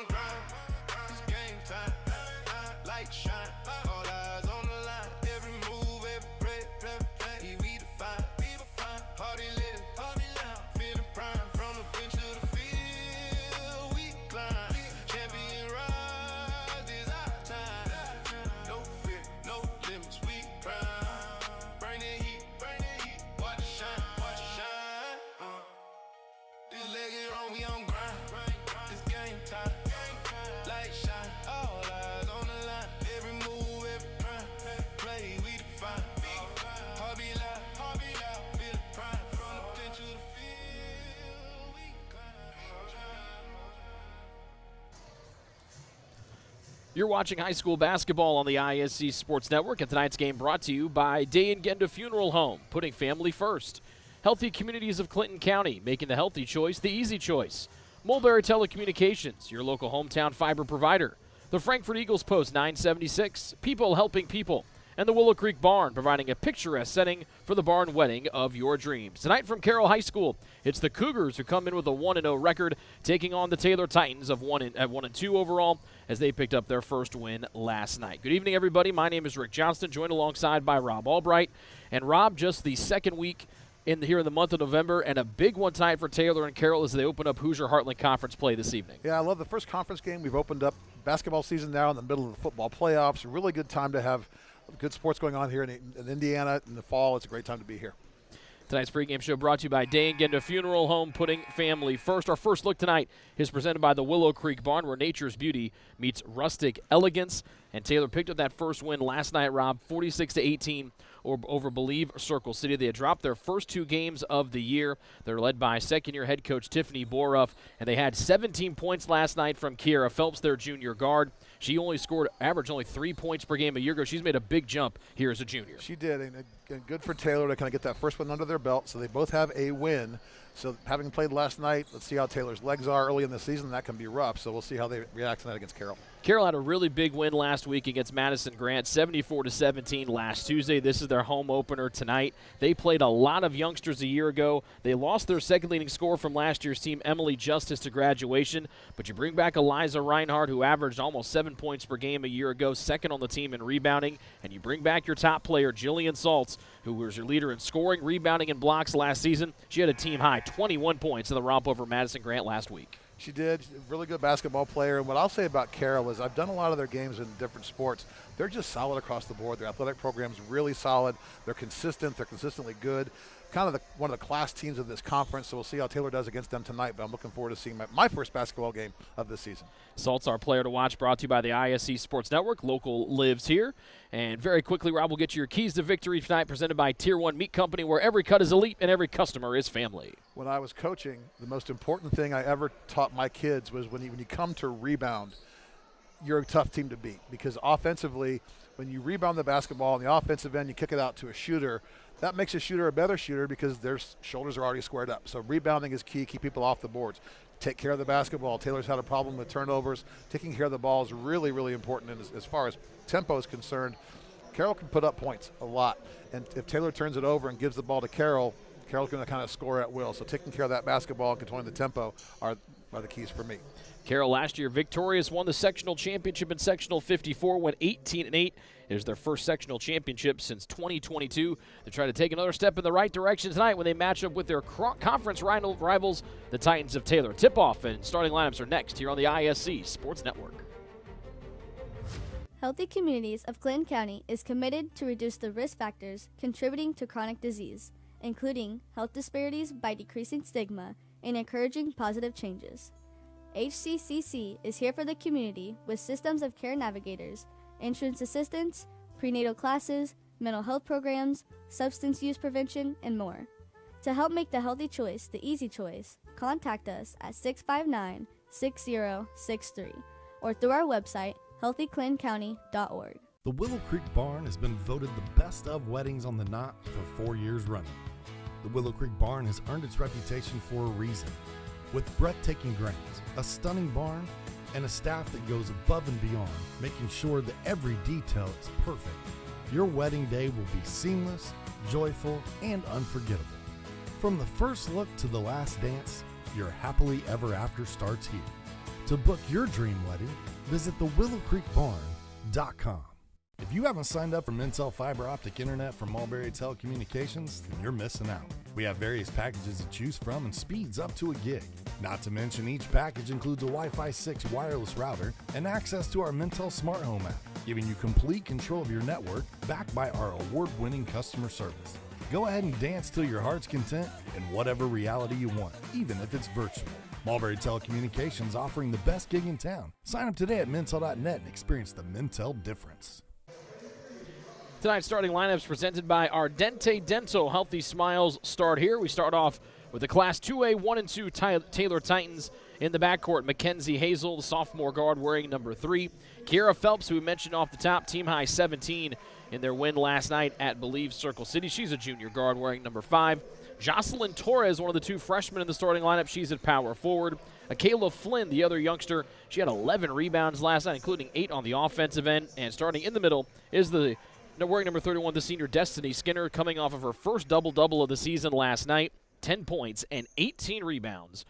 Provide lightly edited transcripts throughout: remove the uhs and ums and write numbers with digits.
on the grind. It's game time. Light shine. All eyes on the line. Every move, every play. We define. Party live. Feeling prime. From the bench to the field, we climb. Champion rise, this our time. No fear, no limits, we prime. Bring the heat. Watch it shine. This leg is on, we on grind. It's game time. Light shine. All eyes on the line. Every move, every play, we define. Heart be loud. Feel the prime. From the bench to the field, we climb. You're watching high school basketball on the ISC Sports Network, and tonight's game brought to you by Day and Genda Funeral Home, putting family first. Healthy Communities of Clinton County, making the healthy choice the easy choice. Mulberry Telecommunications, your local hometown fiber provider. The Frankfurt Eagles Post 976, people helping people. And the Willow Creek Barn, providing a picturesque setting for the barn wedding of your dreams. Tonight from Carroll High School, it's the Cougars who come in with a 1-0 record, taking on the Taylor Titans of 1-2 overall, as they picked up their first win last night. Good evening, everybody. My name is Rick Johnston, joined alongside by Rob Albright. And Rob, just the second week here in the month of November, and a big one tonight for Taylor and Carroll as they open up Hoosier Heartland Conference play this evening. Yeah, I love the first conference game. We've opened up basketball season now in the middle of the football playoffs. A really good time to have good sports going on here in Indiana in the fall. It's a great time to be here. Tonight's pregame show brought to you by Day and Genda Funeral Home, putting family first. Our first look tonight is presented by the Willow Creek Barn, where nature's beauty meets rustic elegance. And Taylor picked up that first win last night, Rob, 46-18 over Believe Circle City. They had dropped their first two games of the year. They're led by second-year head coach Tiffany Boruff, and they had 17 points last night from Kiera Phelps, their junior guard. She averaged only 3 points per game a year ago. She's made a big jump here as a junior. She did, and good for Taylor to kind of get that first one under their belt. So they both have a win. So having played last night, let's see how Taylor's legs are early in the season. That can be rough, so we'll see how they react tonight against Carroll. Carroll had a really big win last week against Madison Grant, 74-17 last Tuesday. This is their home opener tonight. They played a lot of youngsters a year ago. They lost their second leading scorer from last year's team, Emily Justice, to graduation. But you bring back Eliza Reinhardt, who averaged almost 7 points per game a year ago, second on the team in rebounding. And you bring back your top player, Jillian Saltz, who was your leader in scoring, rebounding, and blocks last season. She had a team-high 21 points in the romp over Madison Grant last week. She did. She's a really good basketball player. And what I'll say about Carroll is I've done a lot of their games in different sports. They're just solid across the board. Their athletic program's really solid. They're consistent. They're consistently good. Kind of one of the class teams of this conference, so we'll see how Taylor does against them tonight. But I'm looking forward to seeing my first basketball game of this season. Salt's our player to watch, brought to you by the ISC Sports Network. Local lives here. And very quickly, Rob, will get you your keys to victory tonight, presented by Tier 1 Meat Company, where every cut is elite and every customer is family. When I was coaching, the most important thing I ever taught my kids was when you come to rebound, you're a tough team to beat. Because offensively, when you rebound the basketball on the offensive end, you kick it out to a shooter, that makes a shooter a better shooter because their shoulders are already squared up. So rebounding is key, keep people off the boards. Take care of the basketball. Taylor's had a problem with turnovers. Taking care of the ball is really, really important. And as far as tempo is concerned, Carroll can put up points a lot. And if Taylor turns it over and gives the ball to Carroll, Carroll's going to kind of score at will. So taking care of that basketball and controlling the tempo are the keys for me. Carroll last year victorious, won the sectional championship in sectional 54, went 18-8. It is their first sectional championship since 2022. They try to take another step in the right direction tonight when they match up with their conference rivals, the Titans of Taylor. Tip-off and starting lineups are next here on the ISC Sports Network. Healthy Communities of Clinton County is committed to reduce the risk factors contributing to chronic disease, including health disparities by decreasing stigma and encouraging positive changes. HCCC is here for the community with systems of care navigators, insurance assistance, prenatal classes, mental health programs, substance use prevention, and more. To help make the healthy choice the easy choice, contact us at 659-6063 or through our website, healthyclintoncounty.org. The Willow Creek Barn has been voted the best of weddings on the Knot for 4 years running. The Willow Creek Barn has earned its reputation for a reason. With breathtaking grounds, a stunning barn, and a staff that goes above and beyond, making sure that every detail is perfect, your wedding day will be seamless, joyful, and unforgettable. From the first look to the last dance, your happily ever after starts here. To book your dream wedding, visit thewillowcreekbarn.com. If you haven't signed up for Mintel Fiber Optic Internet from Mulberry Telecommunications, then you're missing out. We have various packages to choose from and speeds up to a gig. Not to mention each package includes a Wi-Fi 6 wireless router and access to our Mintel Smart Home app, giving you complete control of your network backed by our award-winning customer service. Go ahead and dance till your heart's content in whatever reality you want, even if it's virtual. Mulberry Telecommunications offering the best gig in town. Sign up today at Mintel.net and experience the Mintel difference. Tonight's starting lineups presented by Ardente Dental. Healthy smiles start here. We start off with the Class 2A 1 and 2 Taylor Titans in the backcourt. Mackenzie Hazel, the sophomore guard, wearing number 3. Kiera Phelps, who we mentioned off the top, team high 17 in their win last night at Believe Circle City. She's a junior guard wearing number 5. Jocelyn Torres, one of the 2 freshmen in the starting lineup. She's at power forward. Akayla Flynn, the other youngster, she had 11 rebounds last night, including 8 on the offensive end. And starting in the middle is the wearing number 31, the senior Destiny Skinner, coming off of her first double-double of the season last night. 10 points and 18 rebounds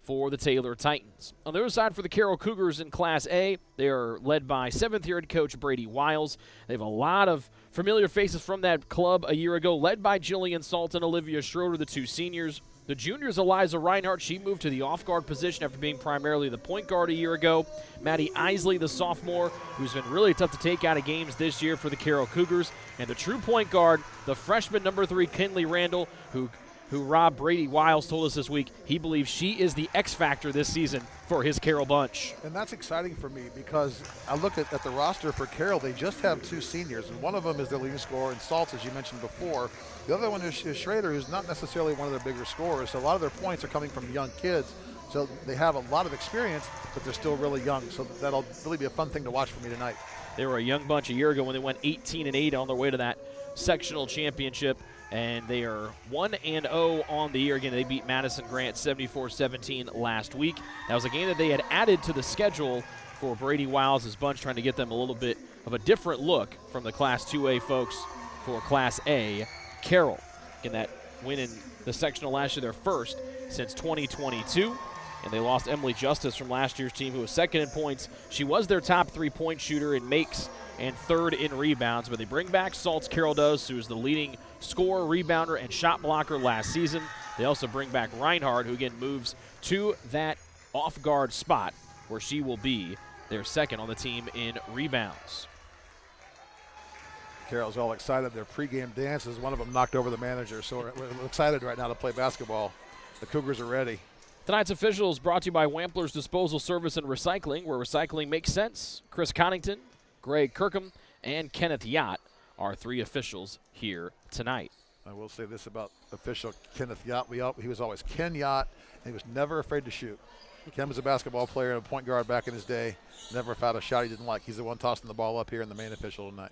for the Taylor Titans. On the other side for the Carroll Cougars in Class A, they are led by 7th-year head coach Brady Wiles. They have a lot of familiar faces from that club a year ago, led by Jillian Salt and Olivia Schroeder, the 2 seniors. The juniors, Eliza Reinhardt, she moved to the off-guard position after being primarily the point guard a year ago. Maddie Isley, the sophomore, who's been really tough to take out of games this year for the Carroll Cougars. And the true point guard, the freshman number 3, Kinley Randall, who Rob Brady Wiles told us this week he believes she is the X factor this season for his Carroll bunch. And that's exciting for me because I look at the roster for Carroll. They just have 2 seniors, and one of them is their leading scorer, and Saltz, as you mentioned before. The other one is Schrader, who's not necessarily one of their bigger scorers. So a lot of their points are coming from young kids. So they have a lot of experience, but they're still really young. So that'll really be a fun thing to watch for me tonight. They were a young bunch a year ago when they went 18-8 on their way to that sectional championship. And they are 1-0 on the year. Again, they beat Madison Grant 74-17 last week. That was a game that they had added to the schedule for Brady Wiles' bunch, trying to get them a little bit of a different look from the Class 2A folks for Class A. Carroll, again, that win in the sectional last year, their first since 2022. And they lost Emily Justice from last year's team, who was second in points. She was their top 3-point shooter in makes and 3rd in rebounds. But they bring back Saltz, Carroll does, who is the leading scorer, rebounder, and shot blocker last season. They also bring back Reinhardt, who again moves to that off-guard spot where she will be their second on the team in rebounds. Carroll's all excited. Their pregame dances, one of them knocked over the manager. So we're excited right now to play basketball. The Cougars are ready. Tonight's officials brought to you by Wampler's Disposal Service and Recycling, where recycling makes sense. Chris Connington, Greg Kirkham, and Kenneth Yacht are 3 officials here tonight. I will say this about official Kenneth Yacht. He was always Ken Yacht, and he was never afraid to shoot. Ken was a basketball player and a point guard back in his day. Never fouled a shot he didn't like. He's the one tossing the ball up here, and the main official tonight.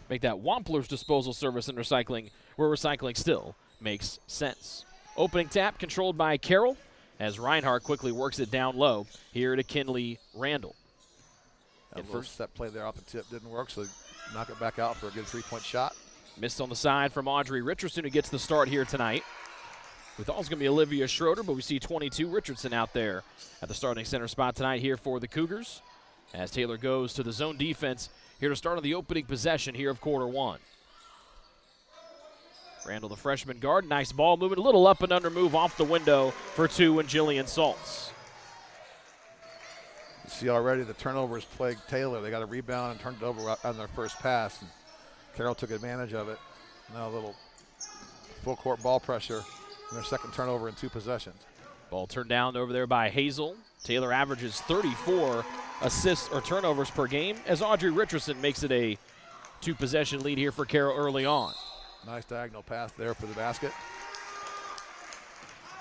Make that Wampler's Disposal Service and Recycling, where recycling still makes sense. Opening tap controlled by Carroll, as Reinhardt quickly works it down low here to Kinley Randall. That first step play there off the tip didn't work, so knock it back out for a good 3-point shot. Missed on the side from Audrey Richardson, who gets the start here tonight. We thought it was going to be Olivia Schroeder, but we see 22 Richardson out there at the starting center spot tonight here for the Cougars, as Taylor goes to the zone defense here to start on the opening possession here of quarter 1. Randall, the freshman guard, nice ball movement, a little up and under move off the window for 2 and Jillian Saltz. You see already the turnovers plagued Taylor. They got a rebound and turned it over on their first pass, and Carroll took advantage of it. Now a little full court ball pressure and their second turnover in 2 possessions. Ball turned down over there by Hazel. Taylor averages 34 assists or turnovers per game, as Audrey Richardson makes it a 2-possession lead here for Carroll early on. Nice diagonal pass there for the basket.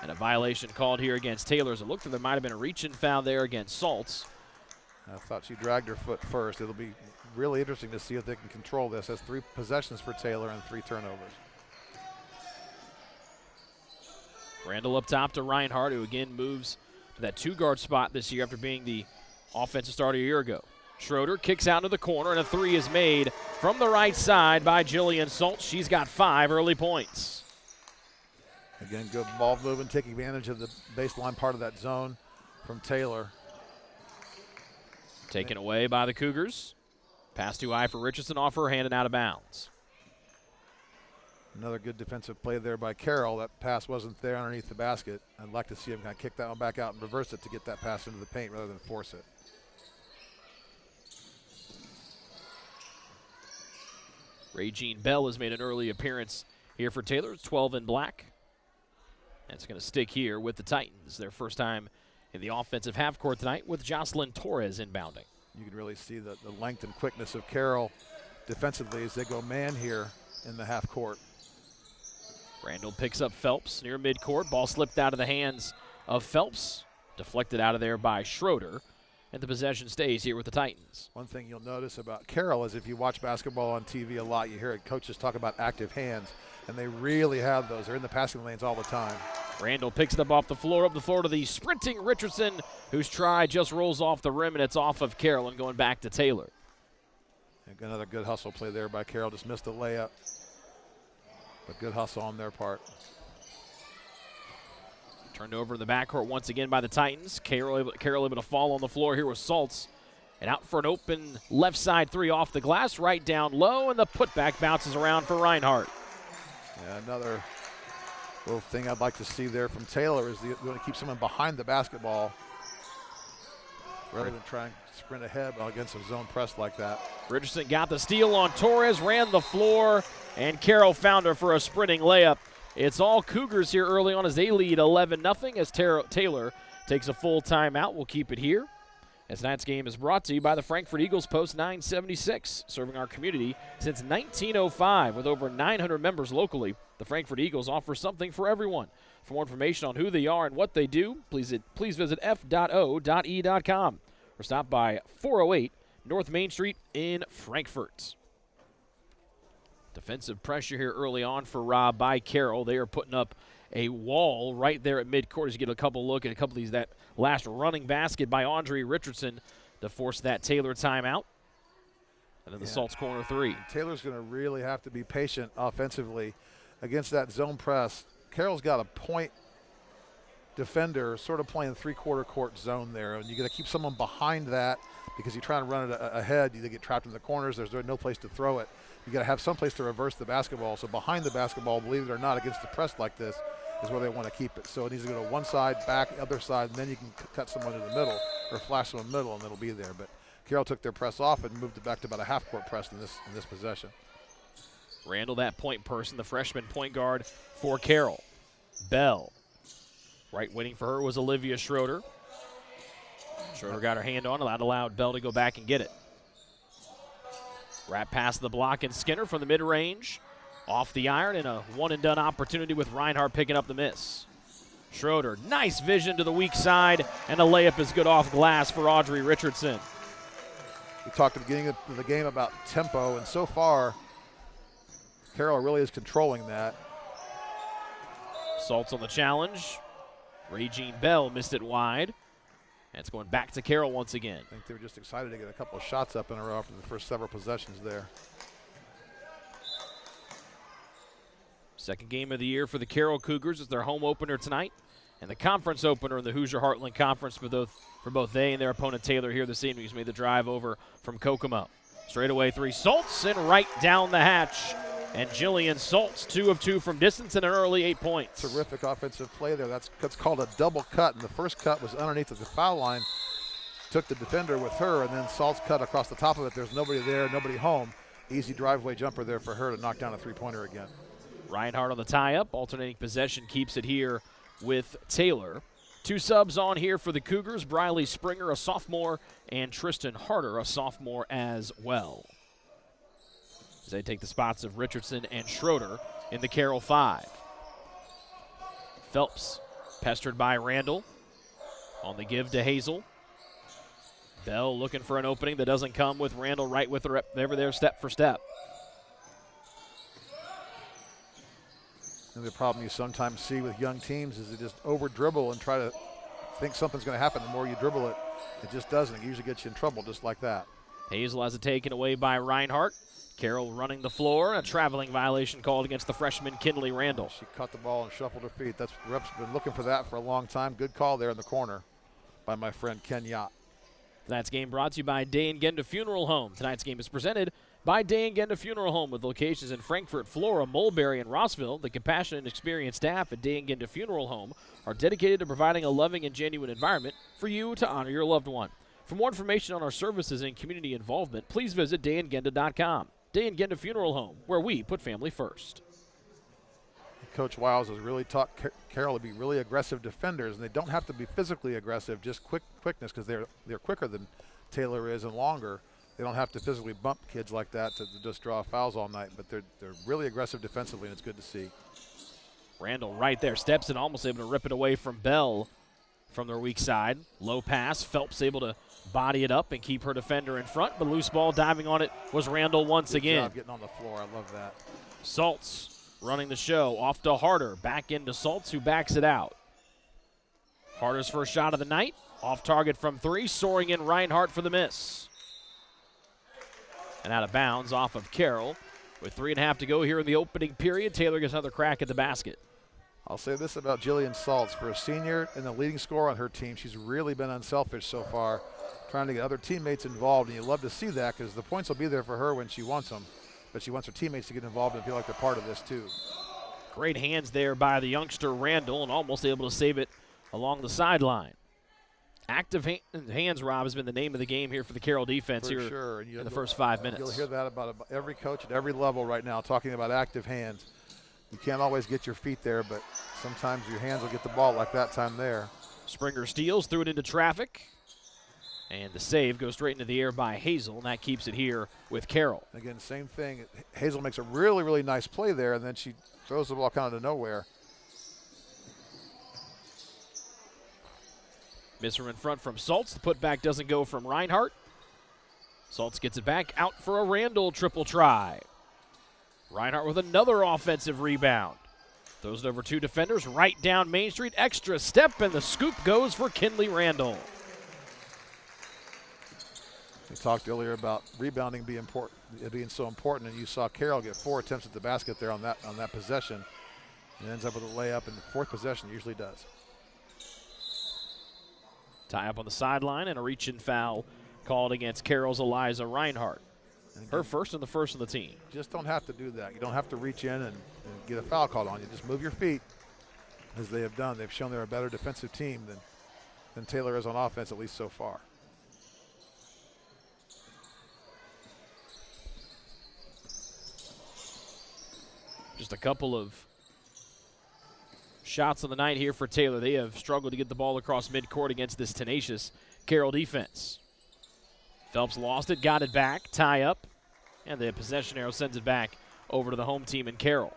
And a violation called here against Taylor. As it looked like there might have been a reach-in foul there against Saltz. I thought she dragged her foot first. It'll be really interesting to see if they can control this. That's 3 possessions for Taylor and 3 turnovers. Randall up top to Reinhardt, who again moves to that 2-guard spot this year after being the offensive starter a year ago. Schroeder kicks out into the corner, and a 3 is made from the right side by Jillian Saltz. She's got 5 early points. Again, good ball movement, taking advantage of the baseline part of that zone from Taylor. Taken away by the Cougars. Pass too high for Richardson, off her hand and out of bounds. Another good defensive play there by Carroll. That pass wasn't there underneath the basket. I'd like to see him kind of kick that one back out and reverse it to get that pass into the paint rather than force it. Regine Bell has made an early appearance here for Taylor, 12 in black. That's going to stick here with the Titans. Their first time in the offensive half court tonight with Jocelyn Torres inbounding. You can really see the length and quickness of Carroll defensively as they go man here in the half court. Randall picks up Phelps near midcourt. Ball slipped out of the hands of Phelps. Deflected out of there by Schroeder. And the possession stays here with the Titans. One thing you'll notice about Carroll is if you watch basketball on TV a lot, you hear coaches talk about active hands, and they really have those. They're in the passing lanes all the time. Randall picks it up off the floor, up the floor to the sprinting Richardson, whose try just rolls off the rim, and it's off of Carroll and going back to Taylor. Another good hustle play there by Carroll. Just missed the layup, but good hustle on their part. Turned over in the backcourt once again by the Titans. Carroll able to fall on the floor here with Saltz. And out for an open left side three off the glass, right down low, and the putback bounces around for Reinhardt. Yeah, another little thing I'd like to see there from Taylor is going to keep someone behind the basketball rather than trying to sprint ahead against a zone press like that. Richardson got the steal on Torres, ran the floor, and Carroll found her for a sprinting layup. It's all Cougars here early on as they lead 11-0 as Taylor takes a full timeout. We'll keep it here. As tonight's game is brought to you by the Frankfort Eagles Post 976, serving our community since 1905 with over 900 members locally. The Frankfort Eagles offer something for everyone. For more information on who they are and what they do, please visit f.o.e.com or stop by 408 North Main Street in Frankfort. Defensive pressure here early on for Rob by Carroll. They are putting up a wall right there at midcourt as you get a couple look at a couple of these. That last running basket by Andre Richardson to force that Taylor timeout. And then the Saltz corner three. Taylor's going to really have to be patient offensively against that zone press. Carroll's got a point defender sort of playing three-quarter court zone there, and you got to keep someone behind that because you try to run it ahead. You get trapped in the corners. There's no place to throw it. You got to have some place to reverse the basketball. So behind the basketball, believe it or not, against the press like this is where they want to keep it. So it needs to go to one side, back, other side, and then you can cut someone in the middle or flash someone in the middle, and it'll be there. But Carroll took their press off and moved it back to about a half-court press in this possession. Randall, that point person, the freshman point guard for Carroll. Bell. Right waiting for her was Olivia Schroeder. Schroeder got her hand on, allowed Bell to go back and get it. Wrap past the block and Skinner from the mid-range. Off the iron and a one-and-done opportunity with Reinhardt picking up the miss. Schroeder, nice vision to the weak side, and a layup is good off glass for Audrey Richardson. We talked at the beginning of the game about tempo, and so far, Carroll really is controlling that. Saltz on the challenge. Regine Bell missed it wide. And it's going back to Carroll once again. I think they were just excited to get a couple of shots up in a row after the first several possessions there. Second game of the year for the Carroll Cougars is their home opener tonight. And the conference opener in the Hoosier Heartland Conference for both they and their opponent Taylor here this evening, who's made the drive over from Kokomo. Straightaway three, Saltz, and right down the hatch. And Jillian Saltz, 2 of 2 from distance and an early 8 points. Terrific offensive play there. That's called a double cut, and the first cut was underneath of the foul line. Took the defender with her, and then Saltz cut across the top of it. There's nobody there, nobody home. Easy driveway jumper there for her to knock down a three-pointer again. Reinhardt on the tie-up. Alternating possession keeps it here with Taylor. 2 subs on here for the Cougars. Briley Springer, a sophomore, and Tristan Harder, a sophomore as well. As they take the spots of Richardson and Schroeder in the Carroll 5. Phelps pestered by Randall on the give to Hazel. Bell looking for an opening that doesn't come with Randall right with her ever there step for step. And the problem you sometimes see with young teams is they just over-dribble and try to think something's going to happen. The more you dribble it, it just doesn't. It usually gets you in trouble just like that. Hazel has it taken away by Reinhardt. Carroll running the floor, a traveling violation called against the freshman Kinley Randall. She caught the ball and shuffled her feet. That's the ref's been looking for that for a long time. Good call there in the corner by my friend Ken Yacht. Tonight's game brought to you by Day and Genda Funeral Home. Tonight's game is presented by Day and Genda Funeral Home with locations in Frankfort, Flora, Mulberry, and Rossville. The compassionate and experienced staff at Day and Genda Funeral Home are dedicated to providing a loving and genuine environment for you to honor your loved one. For more information on our services and community involvement, please visit dayandgenda.com. Day and Genda Funeral Home, where we put family first. Coach Wiles has really taught Carroll to be really aggressive defenders, and they don't have to be physically aggressive, just quickness, because they're quicker than Taylor is and longer. They don't have to physically bump kids like that to just draw fouls all night, but they're really aggressive defensively, and it's good to see. Randall right there, steps in, almost able to rip it away from Bell from their weak side. Low pass, Phelps able to body it up and keep her defender in front, but loose ball diving on it was Randall once Good again. job getting on the floor, I love that. Saltz running the show, off to Harder, back into Saltz, who backs it out. Harder's first shot of the night, off target from three, soaring in Reinhardt for the miss. And out of bounds off of Carroll. With 3.5 to go here in the opening period, Taylor gets another crack at the basket. I'll say this about Jillian Saltz. For a senior and the leading scorer on her team, she's really been unselfish so far, trying to get other teammates involved, and you love to see that because the points will be there for her when she wants them. But she wants her teammates to get involved and feel like they're part of this too. Great hands there by the youngster Randall, and almost able to save it along the sideline. Active hands, Rob, has been the name of the game here for the Carroll defense in the first 5 minutes. You'll hear that about every coach at every level right now, talking about active hands. You can't always get your feet there, but sometimes your hands will get the ball like that time there. Springer steals, threw it into traffic. And the save goes straight into the air by Hazel, and that keeps it here with Carroll. Again, same thing. Hazel makes a really, really nice play there, and then she throws the ball kind of to nowhere. Misser in front from Saltz. The putback doesn't go from Reinhardt. Saltz gets it back out for a Randall triple try. Reinhardt with another offensive rebound. Throws it over two defenders, right down Main Street. Extra step, and the scoop goes for Kinley Randall. We talked earlier about rebounding being so important, and you saw Carroll get 4 attempts at the basket there on that possession, and ends up with a layup in the fourth possession. Usually does. Tie up on the sideline, and a reach-in foul called against Carroll's Eliza Reinhardt. Her first and the first on the team. Just don't have to do that. You don't have to reach in and get a foul called on you. Just move your feet, as they have done. They've shown they're a better defensive team than Taylor is on offense, at least so far. Just a couple of shots on the night here for Taylor. They have struggled to get the ball across midcourt against this tenacious Carroll defense. Phelps lost it, got it back, tie up, and the possession arrow sends it back over to the home team in Carroll.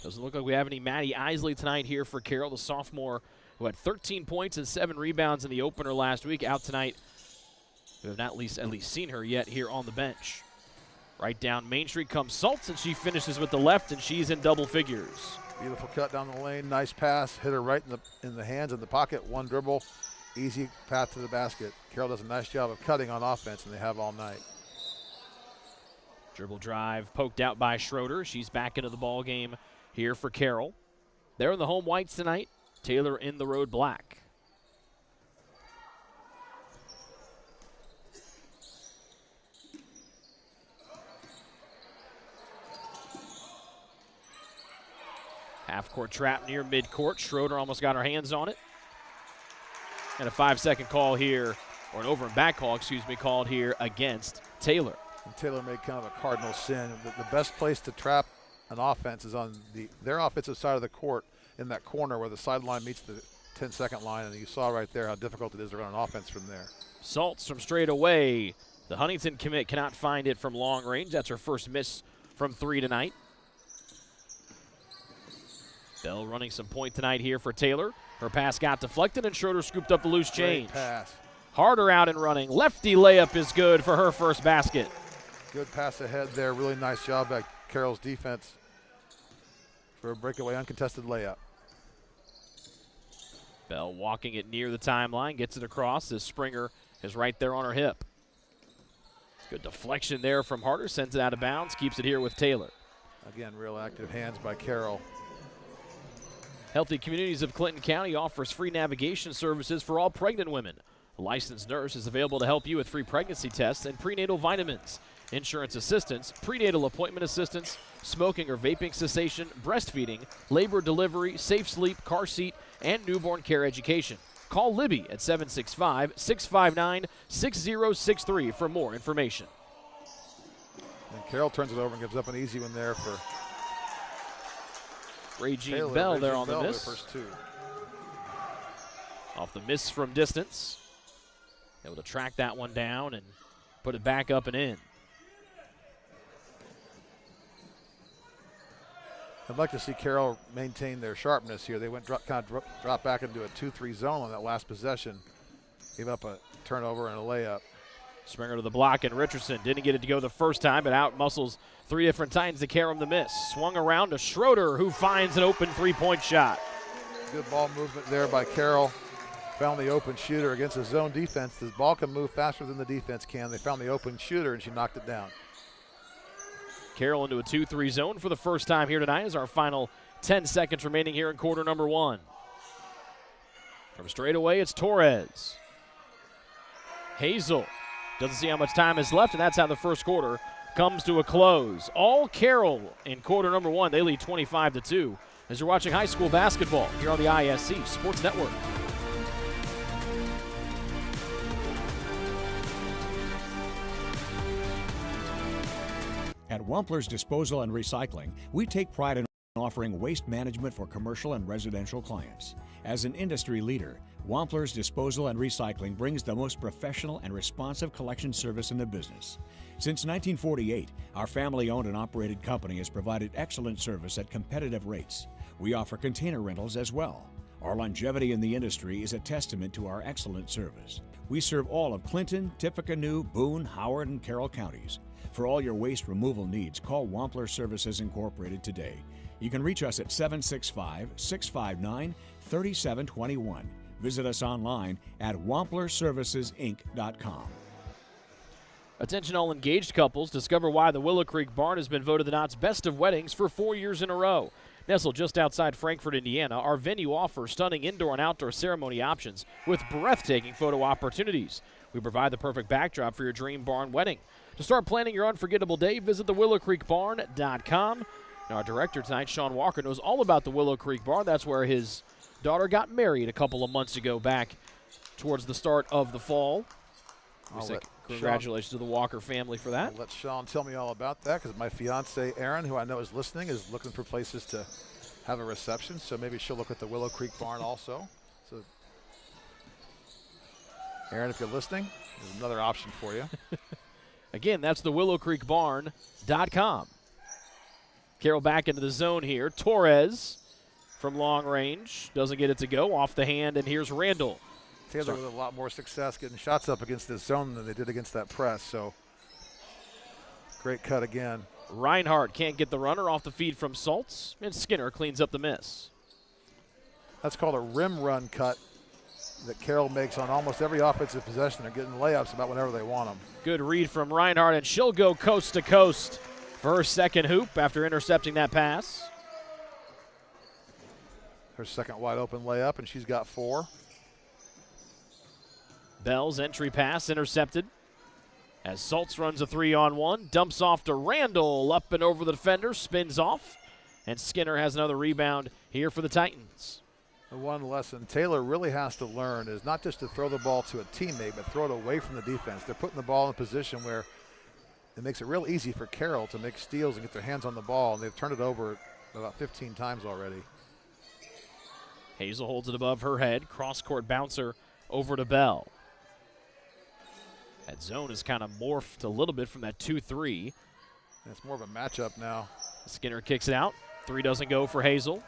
Doesn't look like we have any Maddie Isley tonight here for Carroll, the sophomore who had 13 points and 7 rebounds in the opener last week, out tonight. We have not at least seen her yet here on the bench. Right down Main Street comes Saltz, and she finishes with the left, and she's in double figures. Beautiful cut down the lane, nice pass, hit her right in the hands, in the pocket, one dribble, easy path to the basket. Carroll does a nice job of cutting on offense, and they have all night. Dribble drive poked out by Schroeder. She's back into the ball game here for Carroll. They're in the home whites tonight. Taylor in the road black. Half-court trap near midcourt. Schroeder almost got her hands on it. And a 5-second call here, or an over and back call, called here against Taylor. And Taylor made kind of a cardinal sin. The best place to trap an offense is on their offensive side of the court, in that corner where the sideline meets the 10-second line, and you saw right there how difficult it is to run an offense from there. Saltz from straight away. The Huntington commit cannot find it from long range. That's her first miss from 3 tonight. Bell running some point tonight here for Taylor. Her pass got deflected, and Schroeder scooped up the loose change. Great pass. Harder out and running. Lefty layup is good for her first basket. Good pass ahead there. Really nice job by Carroll's defense for a breakaway uncontested layup. Bell walking it near the timeline, gets it across as Springer is right there on her hip. Good deflection there from Harder, sends it out of bounds, keeps it here with Taylor. Again, real active hands by Carroll. Healthy Communities of Clinton County offers free navigation services for all pregnant women. The licensed nurse is available to help you with free pregnancy tests and prenatal vitamins, insurance assistance, prenatal appointment assistance, smoking or vaping cessation, breastfeeding, labor delivery, safe sleep, car seat, and newborn care education. Call Libby at 765-659-6063 for more information. And Carroll turns it over and gives up an easy one there for Regine Bell there on the miss. First two. Off the miss from distance. Able to track that one down and put it back up and in. I'd like to see Carroll maintain their sharpness here. They went drop back into a 2-3 zone on that last possession. Gave up a turnover and a layup. Springer to the block, and Richardson didn't get it to go the first time, but out muscles 3 different times to Carroll the miss. Swung around to Schroeder, who finds an open 3-point shot. Good ball movement there by Carroll. Found the open shooter against the zone defense. The ball can move faster than the defense can. They found the open shooter, and she knocked it down. Carroll into a 2-3 zone for the first time here tonight as our final 10 seconds remaining here in quarter number 1. From straight away, it's Torres. Hazel doesn't see how much time is left, and that's how the first quarter comes to a close. All Carroll in quarter number 1. They lead 25-2 as you're watching high school basketball here on the ISC Sports Network. At Wampler's Disposal and Recycling, we take pride in offering waste management for commercial and residential clients. As an industry leader, Wampler's Disposal and Recycling brings the most professional and responsive collection service in the business. Since 1948, our family-owned and operated company has provided excellent service at competitive rates. We offer container rentals as well. Our longevity in the industry is a testament to our excellent service. We serve all of Clinton, Tippecanoe, Boone, Howard, and Carroll counties. For all your waste removal needs, call Wampler Services Incorporated today. You can reach us at 765-659-3721. Visit us online at wamplerservicesinc.com. Attention all engaged couples, discover why the Willow Creek Barn has been voted the Knott's Best of Weddings for 4 years in a row. Nestled just outside Frankfort, Indiana, our venue offers stunning indoor and outdoor ceremony options with breathtaking photo opportunities. We provide the perfect backdrop for your dream barn wedding. To start planning your unforgettable day, visit thewillowcreekbarn.com. Now, our director tonight, Sean Walker, knows all about the Willow Creek Barn. That's where his daughter got married a couple of months ago back towards the start of the fall. Congratulations to the Walker family for that. I'll let Sean tell me all about that because my fiance, Erin, who I know is listening, is looking for places to have a reception. So maybe she'll look at the Willow Creek Barn also. So, Erin, if you're listening, there's another option for you. Again, that's thewillowcreekbarn.com. Carroll back into the zone here. Torres from long range. Doesn't get it to go. Off the hand, and here's Randall. Taylor with a lot more success getting shots up against this zone than they did against that press. So, great cut again. Reinhardt can't get the runner off the feed from Saltz, and Skinner cleans up the miss. That's called a rim run cut that Carroll makes on almost every offensive possession. They're getting layups about whenever they want them. Good read from Reinhardt, and she'll go coast to coast for her second hoop after intercepting that pass. Her second wide open layup, and she's got 4. Bell's entry pass intercepted as Saltz runs a 3-on-1, dumps off to Randall, up and over the defender, spins off, and Skinner has another rebound here for the Titans. The one lesson Taylor really has to learn is not just to throw the ball to a teammate, but throw it away from the defense. They're putting the ball in a position where it makes it real easy for Carroll to make steals and get their hands on the ball, and they've turned it over about 15 times already. Hazel holds it above her head, cross-court bouncer over to Bell. That zone has kind of morphed a little bit from that 2-3. It's more of a matchup now. Skinner kicks it out. 3 doesn't go for Hazel.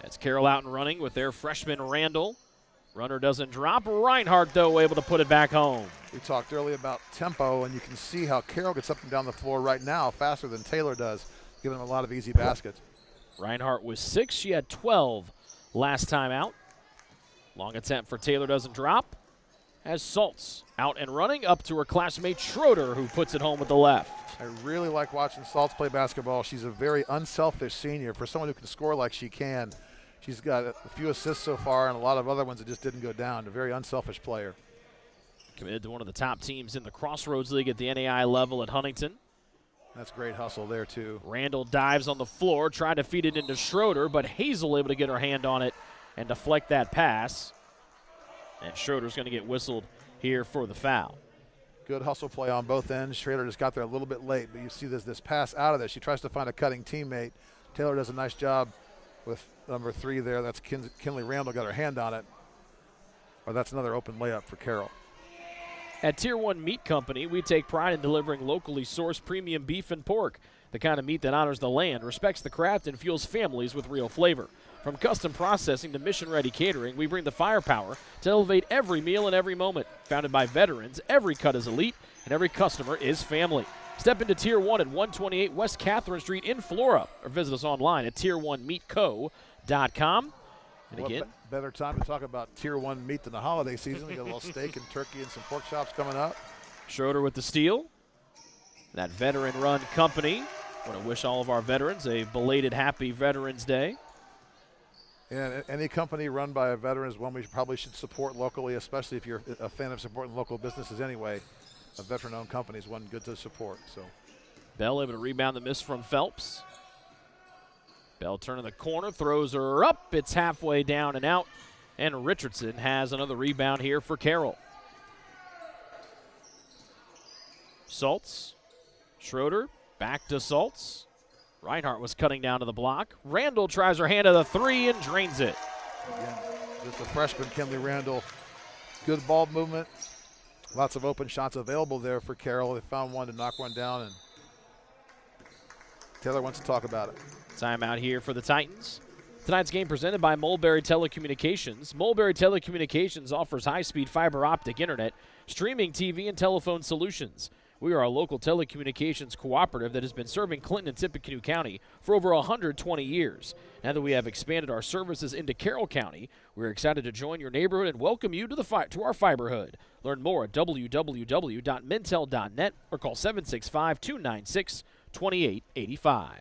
That's Carroll out and running with their freshman Randall. Runner doesn't drop. Reinhardt, though, able to put it back home. We talked earlier about tempo, and you can see how Carroll gets up and down the floor right now faster than Taylor does, giving them a lot of easy baskets. Reinhardt was 6. She had 12 last time out. Long attempt for Taylor doesn't drop. As Saltz out and running up to her classmate Schroeder, who puts it home with the left. I really like watching Saltz play basketball. She's a very unselfish senior. For someone who can score like she can, she's got a few assists so far and a lot of other ones that just didn't go down. A very unselfish player. Committed to one of the top teams in the Crossroads League at the NAI level at Huntington. That's great hustle there, too. Randall dives on the floor, trying to feed it into Schroeder, but Hazel able to get her hand on it and deflect that pass. And Schroeder's going to get whistled here for the foul. Good hustle play on both ends. Schroeder just got there a little bit late, but you see this pass out of this. She tries to find a cutting teammate. Taylor does a nice job with number 3 there. That's Kinley Randall, got her hand on it. Or that's another open layup for Carroll. At Tier 1 Meat Company, we take pride in delivering locally sourced premium beef and pork, the kind of meat that honors the land, respects the craft, and fuels families with real flavor. From custom processing to mission-ready catering, we bring the firepower to elevate every meal and every moment. Founded by veterans, every cut is elite, and every customer is family. Step into Tier 1 at 128 West Catherine Street in Flora, or visit us online at tier1meatco.com. And What again, better time to talk about Tier 1 meat than the holiday season. We got a little steak and turkey and some pork chops coming up. Schroeder with the steal. That veteran-run company. Want to wish all of our veterans a belated happy Veterans Day. And any company run by a veteran is one we probably should support locally, especially if you're a fan of supporting local businesses anyway. A veteran-owned company is one good to support. So Bell able to rebound the miss from Phelps. Bell turning the corner, throws her up. It's halfway down and out. And Richardson has another rebound here for Carroll. Saltz, Schroeder, back to Saltz. Reinhardt was cutting down to the block. Randall tries her hand at the 3 and drains it. again, just a freshman, Kinley Randall. Good ball movement. Lots of open shots available there for Carroll. They found one to knock one down, and Taylor wants to talk about it. Timeout here for the Titans. Tonight's game presented by Mulberry Telecommunications. Mulberry Telecommunications offers high-speed fiber optic internet, streaming TV, and telephone solutions. We are a local telecommunications cooperative that has been serving Clinton and Tippecanoe County for over 120 years. Now that we have expanded our services into Carroll County, we're excited to join your neighborhood and welcome you to our fiberhood. Learn more at www.mintel.net or call 765-296-2885.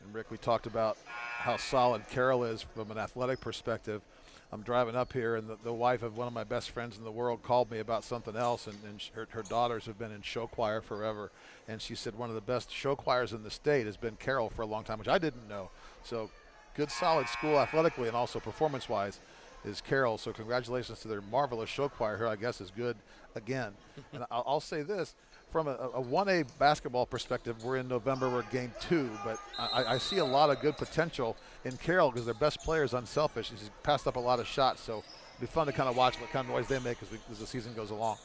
And Rick, we talked about how solid Carroll is from an athletic perspective. I'm driving up here, and the wife of one of my best friends in the world called me about something else, and her daughters have been in show choir forever, and she said one of the best show choirs in the state has been Carroll for a long time, which I didn't know. So good, solid school athletically and also performance-wise is Carroll. So congratulations to their marvelous show choir here. I guess is good again. And I'll say this. From a 1A basketball perspective, we're in November, we're game 2, but I see a lot of good potential in Carroll because their best player is unselfish. He's passed up a lot of shots, so it'll be fun to kind of watch what kind of noise they make as the season goes along.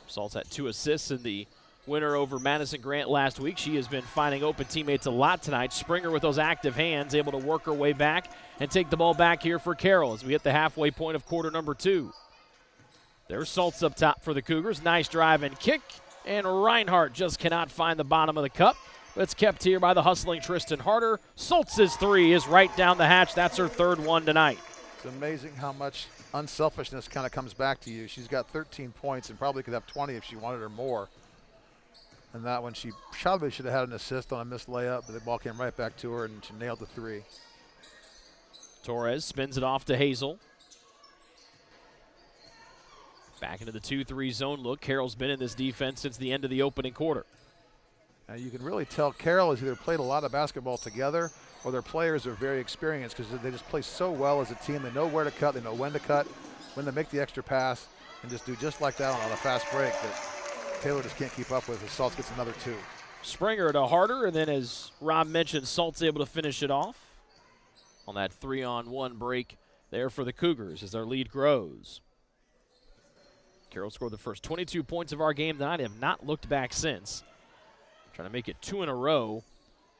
Saltz had 2 assists in the winner over Madison Grant last week. She has been finding open teammates a lot tonight. Springer with those active hands, able to work her way back and take the ball back here for Carroll as we hit the halfway point of quarter number 2. There's Saltz up top for the Cougars. Nice drive and kick. And Reinhardt just cannot find the bottom of the cup. But it's kept here by the hustling Tristan Harder. Saltz's 3 is right down the hatch. That's her 3rd one tonight. It's amazing how much unselfishness kind of comes back to you. She's got 13 points and probably could have 20 if she wanted her more. And that one, she probably should have had an assist on a missed layup, but the ball came right back to her and she nailed the 3. Torres spins it off to Hazel. Back into the 2-3 zone look. Carroll's been in this defense since the end of the opening quarter. Now you can really tell Carroll has either played a lot of basketball together or their players are very experienced because they just play so well as a team. They know where to cut, they know when to cut, when to make the extra pass, and just do just like that on a fast break that Taylor just can't keep up with as Saltz gets another 2. Springer to Harder, and then as Rob mentioned, Saltz able to finish it off on that 3-on-1 break there for the Cougars as their lead grows. Carroll scored the first 22 points of our game tonight and have not looked back since. Trying to make it 2 in a row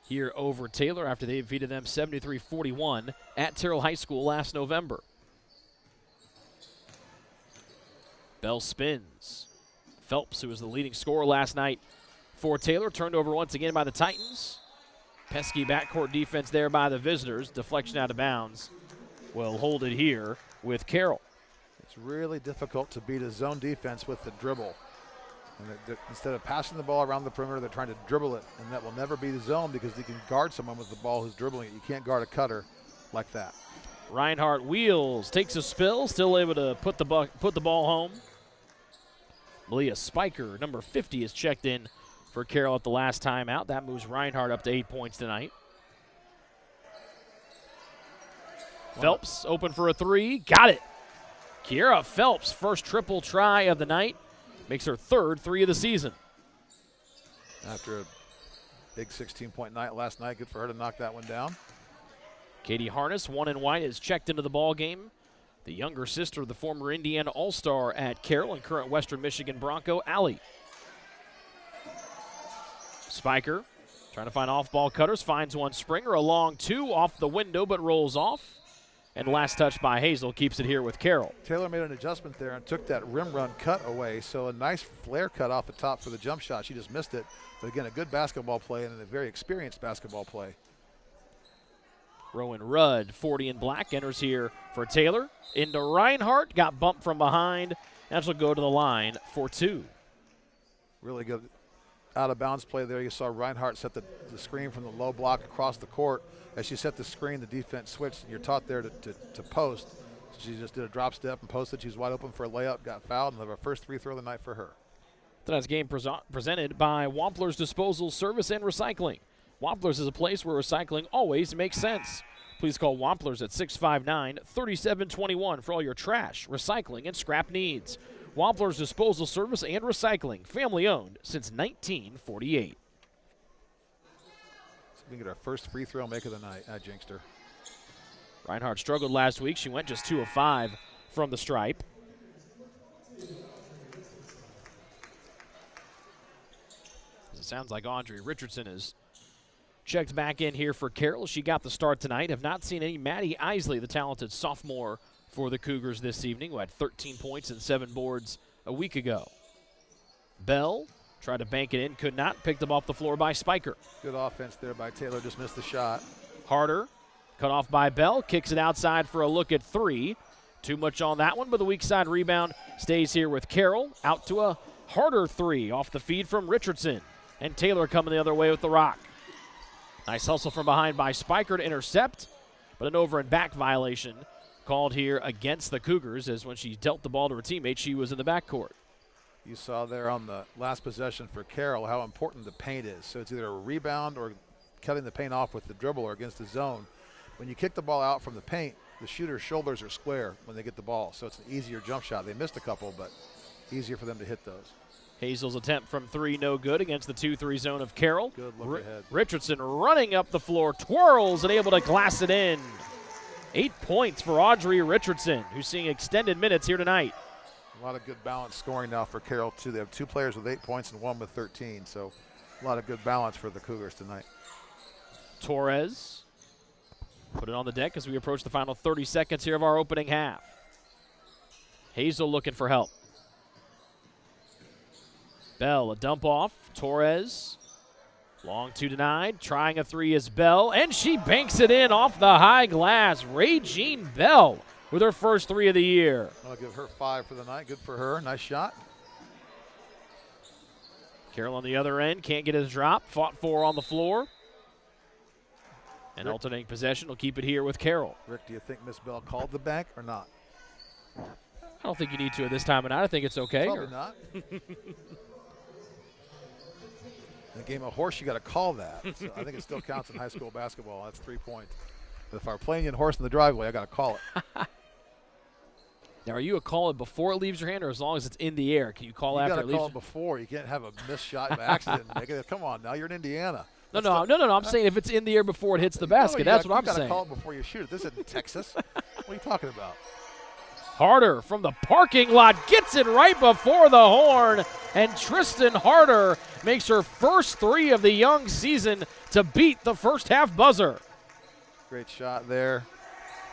here over Taylor after they defeated them 73-41 at Terrell High School last November. Bell spins. Phelps, who was the leading scorer last night for Taylor, turned over once again by the Titans. Pesky backcourt defense there by the visitors. Deflection out of bounds. Will hold it here with Carroll. It's really difficult to beat a zone defense with the dribble. And instead of passing the ball around the perimeter, they're trying to dribble it, and that will never be the zone because you can guard someone with the ball who's dribbling it. You can't guard a cutter like that. Reinhardt wheels, takes a spill, still able to put the ball home. Malia Spiker, number 50, is checked in for Carroll at the last timeout. That moves Reinhardt up to 8 points tonight. Phelps open for a three. Got it. Kiera Phelps, first triple try of the night. Makes her third three of the season. After a big 16-point night last night, good for her to knock that one down. Katie Harness, one in white, is checked into the ball game. The younger sister of the former Indiana All-Star at Carroll and current Western Michigan Bronco, Allie. Spiker trying to find off-ball cutters, finds one. Springer, a long two off the window but rolls off. And last touch by Hazel keeps it here with Carroll. Taylor made an adjustment there and took that rim run cut away, so a nice flare cut off the top for the jump shot. She just missed it. But again, a good basketball play and a very experienced basketball play. Rowan Rudd, 40 in black, enters here for Taylor. Into Reinhardt, got bumped from behind, and she'll go to the line for two. Really good out-of-bounds play there. You saw Reinhardt set the screen from the low block across the court. As she set the screen, the defense switched. You're taught there to post. She just did a drop step and posted. She's wide open for a layup, got fouled, and have our first free throw of the night for her. Tonight's game presented by Wampler's Disposal Service and Recycling. Wampler's is a place where recycling always makes sense. Please call Wampler's at 659-3721 for all your trash, recycling, and scrap needs. Wampler's Disposal Service and Recycling, family-owned since 1948. So we can get our first free throw make of the night. I jinxed her. Reinhardt struggled last week. She went just 2 of 5 from the stripe. It sounds like Audrey Richardson is checked back in here for Carroll. She got the start tonight. Have not seen any Maddie Isley, the talented sophomore for the Cougars this evening, who had 13 points and 7 boards a week ago. Bell tried to bank it in, could not. Picked up off the floor by Spiker. Good offense there by Taylor, just missed the shot. Harder, cut off by Bell, kicks it outside for a look at 3. Too much on that one, but the weak side rebound stays here with Carroll. Out to a Harder 3 off the feed from Richardson. And Taylor coming the other way with the rock. Nice hustle from behind by Spiker to intercept, but an over and back violation called here against the Cougars, as when she dealt the ball to her teammate, she was in the backcourt. You saw there on the last possession for Carroll how important the paint is. So it's either a rebound or cutting the paint off with the dribble or against the zone. When you kick the ball out from the paint, the shooter's shoulders are square when they get the ball, so it's an easier jump shot. They missed a couple, but easier for them to hit those. Hazel's attempt from 3 no good against the 2-3 zone of Carroll. Good look ahead. Richardson running up the floor, twirls and able to glass it in. 8 points for Audrey Richardson, who's seeing extended minutes here tonight. A lot of good balance scoring now for Carroll, too. They have 2 players with 8 points and 1 with 13, so a lot of good balance for the Cougars tonight. Torres put it on the deck as we approach the final 30 seconds here of our opening half. Hazel looking for help. Bell, a dump off. Torres, long 2 denied. Trying a 3 is Bell, and she banks it in off the high glass. Regine Bell with her first 3 of the year. I'll give her 5 for the night. Good for her. Nice shot. Carroll on the other end, can't get his drop. Fought for on the floor. And alternating possession will keep it here with Carroll. Rick, do you think Miss Bell called the bank or not? I don't think you need to at this time of night. I think it's okay. Probably not. In the game of horse, you got to call that. So I think it still counts in high school basketball. That's 3 points. But if I were playing in horse in the driveway, I got to call it. Now, are you a call it before it leaves your hand, or as long as it's in the air? Can you call after it leaves? You got to call it before. You can't have a missed shot by accident. Come on, now you're in Indiana. No. I'm saying if it's in the air before it hits the basket. That's what I'm saying. You got to call it before you shoot it. This isn't Texas. What are you talking about? Harder from the parking lot gets it right before the horn, and Tristan Harder makes her first 3 of the young season to beat the first half buzzer. Great shot there.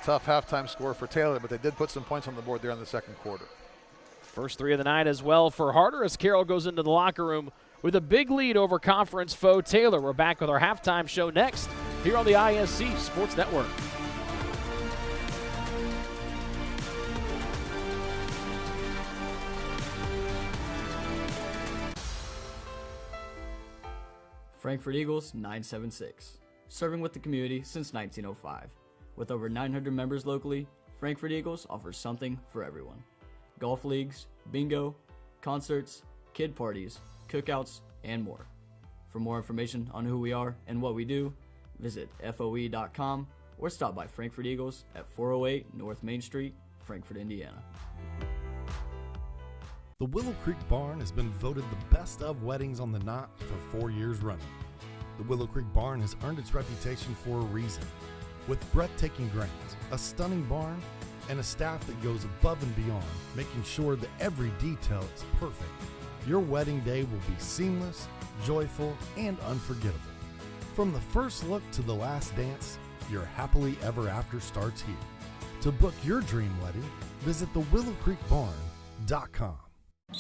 Tough halftime score for Taylor, but they did put some points on the board there in the second quarter. First 3 of the night as well for Harder as Carroll goes into the locker room with a big lead over conference foe Taylor. We're back with our halftime show next here on the ISC Sports Network. Frankfurt Eagles 976, serving with the community since 1905. With over 900 members locally, Frankfort Eagles offers something for everyone. Golf leagues, bingo, concerts, kid parties, cookouts, and more. For more information on who we are and what we do, visit FOE.com or stop by Frankfort Eagles at 408 North Main Street, Frankfort, Indiana. The Willow Creek Barn has been voted the best of weddings on the knot for 4 years running. The Willow Creek Barn has earned its reputation for a reason. With breathtaking grounds, a stunning barn, and a staff that goes above and beyond, making sure that every detail is perfect, your wedding day will be seamless, joyful, and unforgettable. From the first look to the last dance, your happily ever after starts here. To book your dream wedding, visit thewillowcreekbarn.com.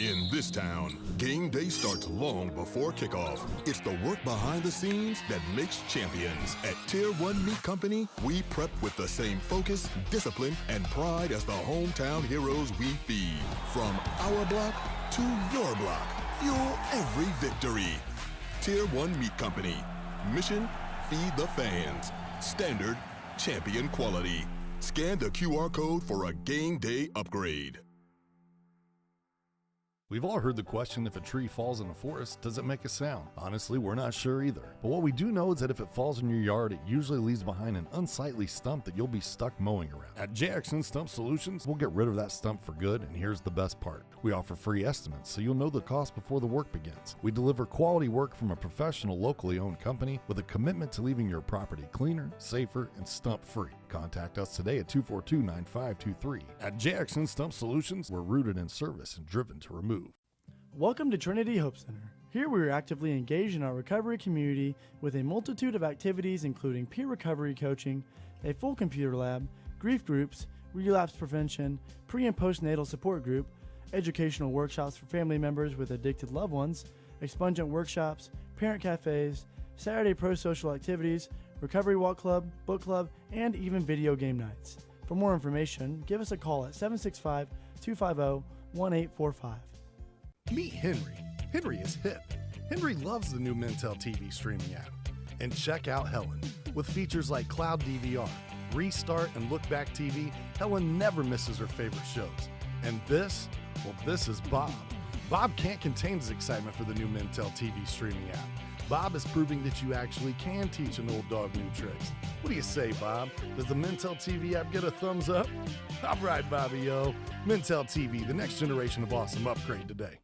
In this town, game day starts long before kickoff. It's the work behind the scenes that makes champions. At Tier 1 Meat Company, we prep with the same focus, discipline, and pride as the hometown heroes we feed. From our block to your block, fuel every victory. Tier 1 Meat Company. Mission, feed the fans. Standard, champion quality. Scan the QR code for a game day upgrade. We've all heard the question, if a tree falls in a forest, does it make a sound? Honestly, we're not sure either. But what we do know is that if it falls in your yard, it usually leaves behind an unsightly stump that you'll be stuck mowing around. At JXN Stump Solutions, we'll get rid of that stump for good, and here's the best part. We offer free estimates, so you'll know the cost before the work begins. We deliver quality work from a professional, locally owned company with a commitment to leaving your property cleaner, safer, and stump-free. Contact us today at 242-9523. At JXN Stump Solutions, we're rooted in service and driven to remove. Welcome to Trinity Hope Center. Here we are actively engaged in our recovery community with a multitude of activities including peer recovery coaching, a full computer lab, grief groups, relapse prevention, pre- and postnatal support group, educational workshops for family members with addicted loved ones, expungent workshops, parent cafes, Saturday pro-social activities, recovery walk club, book club, and even video game nights. For more information, give us a call at 765-250-1845. Meet Henry. Henry is hip. Henry loves the new Mintel TV streaming app. And check out Helen. With features like Cloud DVR, Restart, and Look Back TV, Helen never misses her favorite shows. And this? Well, this is Bob. Bob can't contain his excitement for the new Mintel TV streaming app. Bob is proving that you actually can teach an old dog new tricks. What do you say, Bob? Does the Mintel TV app get a thumbs up? All right, Bobby-o. Mintel TV, the next generation of awesome. Upgrade today.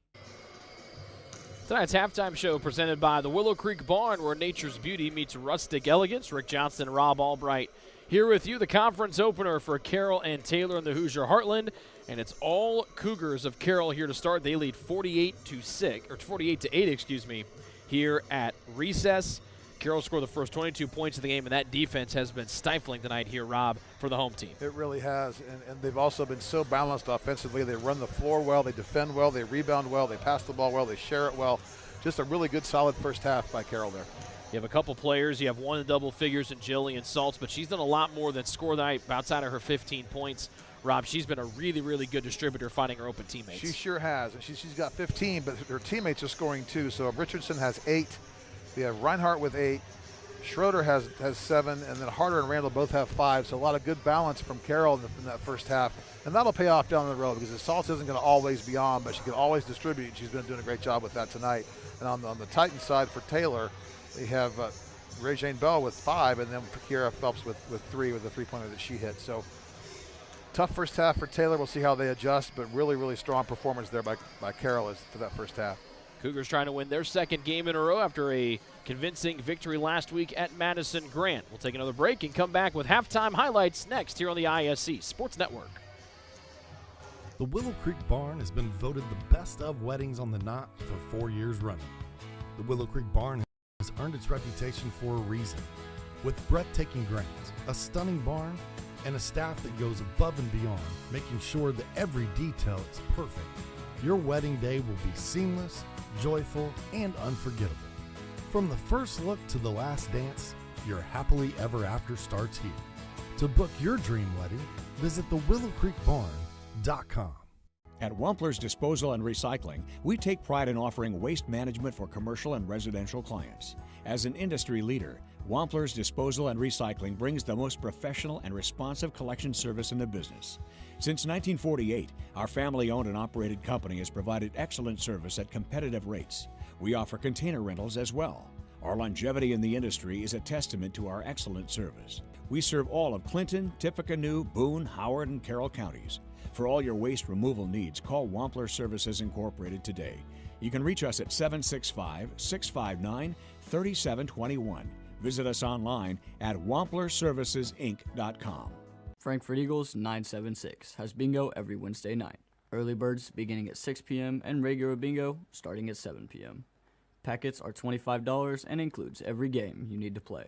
Tonight's halftime show presented by the Willow Creek Barn, where nature's beauty meets rustic elegance. Rick Johnson and Rob Albright here with you. The conference opener for Carroll and Taylor in the Hoosier Heartland, and it's all Cougars of Carroll here to start. They lead 48-8, here at recess. Carroll scored the first 22 points of the game, and that defense has been stifling tonight here, Rob, for the home team. It really has, and they've also been so balanced offensively. They run the floor well, they defend well, they rebound well, they pass the ball well, they share it well. Just a really good, solid first half by Carroll there. You have a couple players. You have one in double figures in Jillian Saltz, but she's done a lot more than score tonight outside of her 15 points. Rob, she's been a really, really good distributor finding her open teammates. She sure has. She's got 15, but her teammates are scoring too. So Richardson has 8. We have Reinhardt with 8. Schroeder has 7, and then Harder and Randall both have 5. So a lot of good balance from Carroll in that first half. And that'll pay off down the road because the Saltz isn't going to always be on, but she can always distribute. She's been doing a great job with that tonight. And on the Titan side for Taylor, they have Ray-Jane Bell with 5, and then Kiera Phelps with 3 with the three-pointer that she hit. So tough first half for Taylor. We'll see how they adjust, but really, really strong performance there by Carroll for that first half. Cougars trying to win their second game in a row after a convincing victory last week at Madison Grant. We'll take another break and come back with halftime highlights next here on the ISC Sports Network. The Willow Creek Barn has been voted the best of weddings on the knot for 4 years running. The Willow Creek Barn has earned its reputation for a reason. With breathtaking grounds, a stunning barn, and a staff that goes above and beyond, making sure that every detail is perfect, your wedding day will be seamless, joyful, and unforgettable. From the first look to the last dance, your happily ever after starts here. To book your dream wedding, visit thewillowcreekbarn.com. At Wampler's Disposal and Recycling, we take pride in offering waste management for commercial and residential clients. As an industry leader, Wampler's Disposal and Recycling brings the most professional and responsive collection service in the business. Since 1948, our family-owned and operated company has provided excellent service at competitive rates. We offer container rentals as well. Our longevity in the industry is a testament to our excellent service. We serve all of Clinton, Tippecanoe, Boone, Howard, and Carroll counties. For all your waste removal needs, call Wampler Services Incorporated today. You can reach us at 765-659-3721. Visit us online at wamplerservicesinc.com. Frankfurt Eagles 976 has bingo every Wednesday night. Early birds beginning at 6 p.m. and regular bingo starting at 7 p.m. Packets are $25 and includes every game you need to play.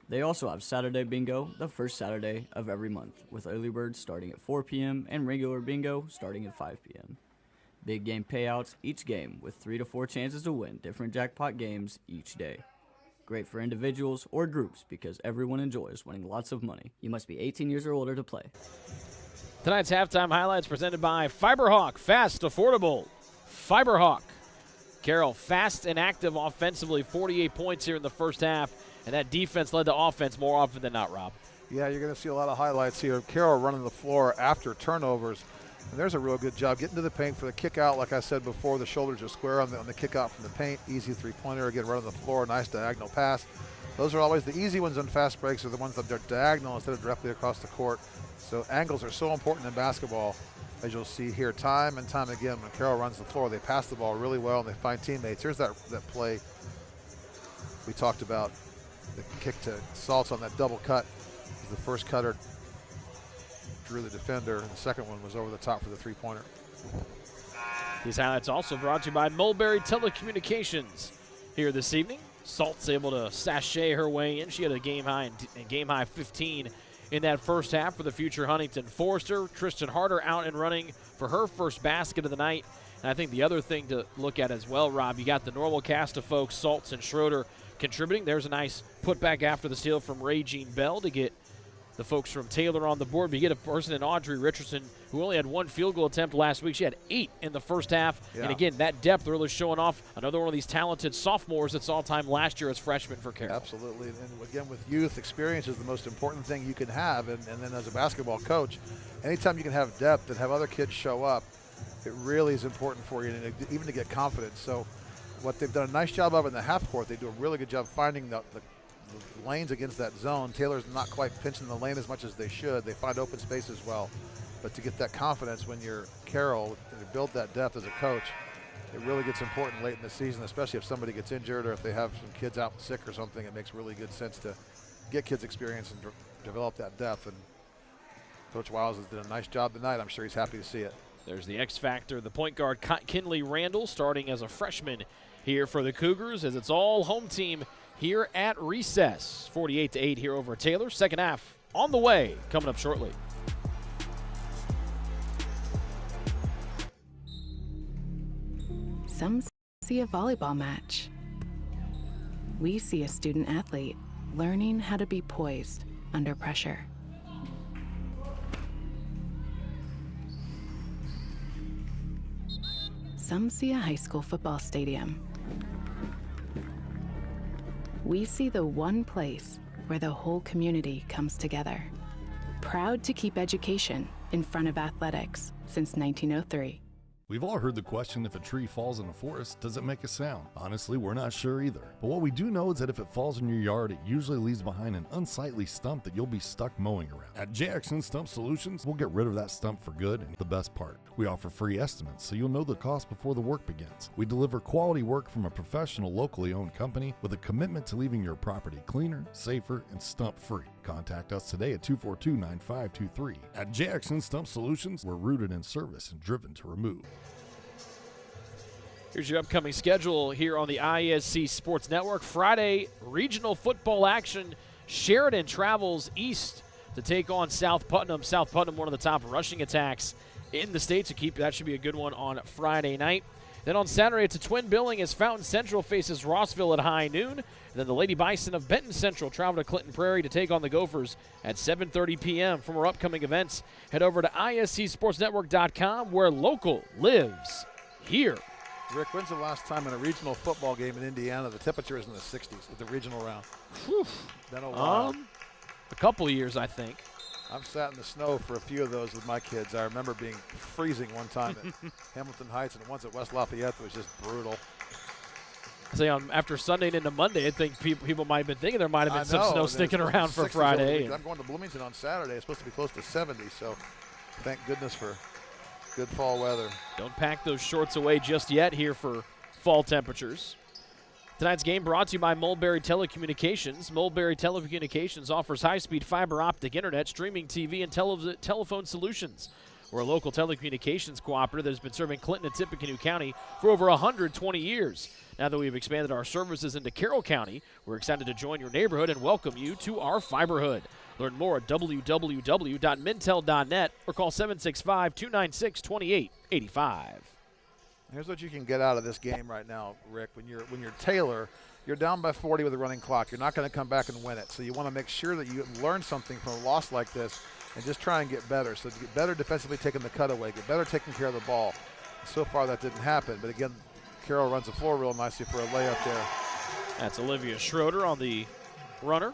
They also have Saturday bingo the first Saturday of every month, with early birds starting at 4 p.m. and regular bingo starting at 5 p.m. Big game payouts each game with 3 to 4 chances to win different jackpot games each day. Great for individuals or groups because everyone enjoys winning lots of money. You must be 18 years or older to play. Tonight's halftime highlights presented by Fiberhawk. Fast, affordable. Fiberhawk. Carroll fast and active offensively, 48 points here in the first half, and that defense led to offense more often than not, Rob. Yeah, you're going to see a lot of highlights here. Carroll running the floor after turnovers. And there's a real good job getting to the paint for the kick out. Like I said before, the shoulders are square on the kick out from the paint. Easy three-pointer, again, running the floor, nice diagonal pass. Those are always the easy ones on fast breaks, are the ones that are diagonal instead of directly across the court. So angles are so important in basketball, as you'll see here time and time again. When Carroll runs the floor, they pass the ball really well and they find teammates. Here's that play we talked about, the kick to Salts on that double cut. The first cutter drew the defender, and the second one was over the top for the three-pointer. These highlights also brought to you by Mulberry Telecommunications. Here this evening, Salt's able to sashay her way in. She had a game high 15 in that first half for the future Huntington Forester. Tristan Harder out and running for her first basket of the night. And I think the other thing to look at as well, Rob, you got the normal cast of folks, Saltz and Schroeder, contributing. There's a nice putback after the steal from Ray Jean Bell to get the folks from Taylor on the board. But you get a person in Audrey Richardson who only had 1 field goal attempt last week. She had 8 in the first half. Yeah. And again, that depth really showing off. Another one of these talented sophomores that saw time last year as freshmen for Carroll. Absolutely. And again, with youth, experience is the most important thing you can have. And then as a basketball coach, anytime you can have depth and have other kids show up, it really is important for you, and even to get confidence. So what they've done a nice job of in the half court, they do a really good job finding the lanes against that zone. Taylor's not quite pinching the lane as much as they should. They find open spaces well. But to get that confidence when you're Carroll and to build that depth as a coach, it really gets important late in the season, especially if somebody gets injured or if they have some kids out sick or something. It makes really good sense to get kids experience and develop that depth. And Coach Wiles has done a nice job tonight. I'm sure he's happy to see it. There's the X factor, the point guard Kinley Randall, starting as a freshman here for the Cougars, as it's all home team here at recess. 48-8 here over Taylor. Second half on the way, coming up shortly. Some see a volleyball match. We see a student athlete learning how to be poised under pressure. Some see a high school football stadium. We see the one place where the whole community comes together. Proud to keep education in front of athletics since 1903. We've all heard the question, if a tree falls in a forest, does it make a sound? Honestly, we're not sure either. But what we do know is that if it falls in your yard, it usually leaves behind an unsightly stump that you'll be stuck mowing around. At JXN Stump Solutions, we'll get rid of that stump for good, and the best part, we offer free estimates so you'll know the cost before the work begins. We deliver quality work from a professional, locally owned company with a commitment to leaving your property cleaner, safer, and stump-free. Contact us today at 242-9523. At JXN Stump Solutions, we're rooted in service and driven to remove. Here's your upcoming schedule here on the ISC Sports Network. Friday, regional football action. Sheridan travels east to take on South Putnam. South Putnam, one of the top rushing attacks in the state, so that should be a good one on Friday night. Then on Saturday, it's a twin billing as Fountain Central faces Rossville at high noon. And then the Lady Bison of Benton Central travel to Clinton Prairie to take on the Gophers at 7:30 p.m. For more upcoming events, head over to iscsportsnetwork.com, where local lives here. Rick, when's the last time in a regional football game in Indiana the temperature is in the 60s at the regional round? Whew. Been a while. A couple years, I think. I've sat in the snow for a few of those with my kids. I remember being freezing one time at Hamilton Heights, and once at West Lafayette that was just brutal. Say after Sunday and into Monday, I think people might have been thinking there might have been some snow sticking around for 60s Friday. I'm going to Bloomington on Saturday. It's supposed to be close to 70, so thank goodness for good fall weather. Don't pack those shorts away just yet here for fall temperatures. Tonight's game brought to you by Mulberry Telecommunications. Mulberry Telecommunications offers high-speed fiber optic internet, streaming TV, and telephone solutions. We're a local telecommunications cooperative that has been serving Clinton and Tippecanoe County for over 120 years. Now that we've expanded our services into Carroll County, we're excited to join your neighborhood and welcome you to our fiberhood. Learn more at www.mintel.net or call 765-296-2885. Here's what you can get out of this game right now, Rick. When you're Taylor, you're down by 40 with a running clock. You're not going to come back and win it. So you want to make sure that you learn something from a loss like this and just try and get better. So to get better defensively taking the cutaway, get better taking care of the ball. So far that didn't happen. But again, Carroll runs the floor real nicely for a layup there. That's Olivia Schroeder on the runner.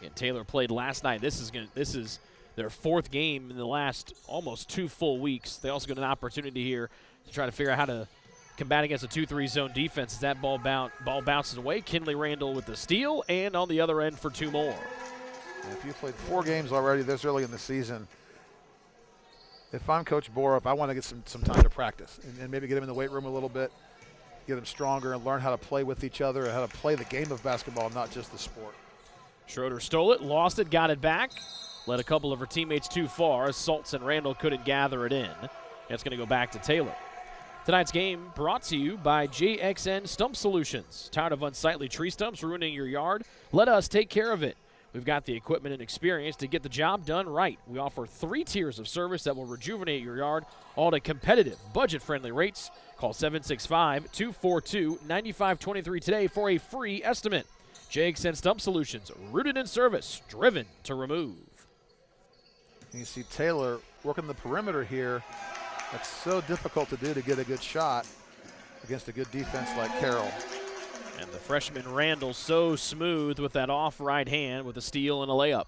And Taylor played last night. This is their fourth game in the last almost 2 full weeks. They also got an opportunity here to try to figure out how to combat against a 2-3 zone defense as that ball bounces away. Kinley Randall with the steal, and on the other end for 2 more. And if you've played 4 games already this early in the season, if I'm Coach Boroff, I want to get some time to practice and maybe get him in the weight room a little bit, get him stronger and learn how to play with each other and how to play the game of basketball, not just the sport. Schroeder stole it, lost it, got it back. Led a couple of her teammates too far as Saltz and Randall couldn't gather it in. It's going to go back to Taylor. Tonight's game brought to you by JXN Stump Solutions. Tired of unsightly tree stumps ruining your yard? Let us take care of it. We've got the equipment and experience to get the job done right. We offer 3 tiers of service that will rejuvenate your yard, all at competitive, budget-friendly rates. Call 765-242-9523 today for a free estimate. JXN Stump Solutions, rooted in service, driven to remove. And you see Taylor working the perimeter here. That's so difficult to do to get a good shot against a good defense like Carroll. And the freshman Randall so smooth with that off right hand with a steal and a layup.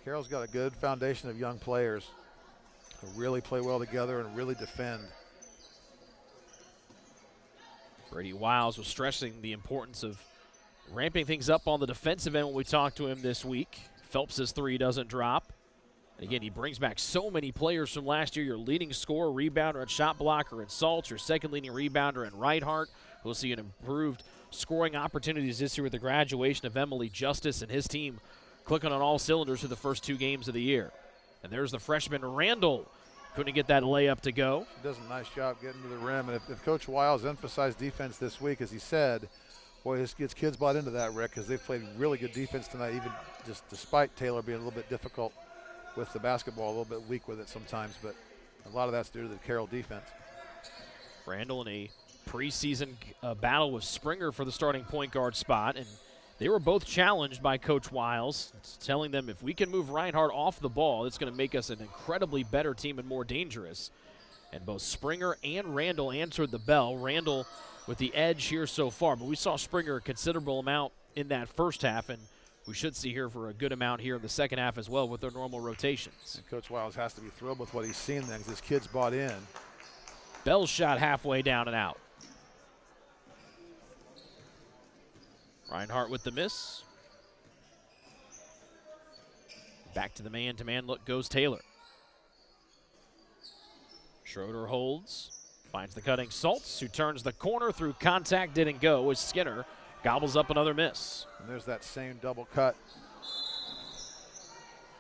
Carroll's got a good foundation of young players who really play well together and really defend. Brady Wiles was stressing the importance of ramping things up on the defensive end when we talked to him this week. Phelps' 3 doesn't drop. And again, he brings back so many players from last year. Your leading scorer, rebounder, and shot blocker in Saltz. Your second leading rebounder in Reinhardt. We'll see an improved scoring opportunities this year with the graduation of Emily Justice and his team clicking on all cylinders through the first 2 games of the year. And there's the freshman Randall. Couldn't get that layup to go. He does a nice job getting to the rim. And if Coach Wiles emphasized defense this week, as he said, boy, his kids bought into that, Rick, because they've played really good defense tonight, even just despite Taylor being a little bit difficult with the basketball, a little bit weak with it sometimes, but a lot of that's due to the Carroll defense. Randall in a preseason battle with Springer for the starting point guard spot, and they were both challenged by Coach Wiles, telling them if we can move Reinhardt off the ball, it's going to make us an incredibly better team and more dangerous. And both Springer and Randall answered the bell. Randall with the edge here so far, but we saw Springer a considerable amount in that first half, and we should see here for a good amount here in the second half as well with their normal rotations. And Coach Wiles has to be thrilled with what he's seen then, because his kids bought in. Bell's shot halfway down and out. Reinhardt with the miss. Back to the man-to-man look goes Taylor. Schroeder holds, finds the cutting Saltz, who turns the corner through contact, didn't go as Skinner gobbles up another miss. And there's that same double cut.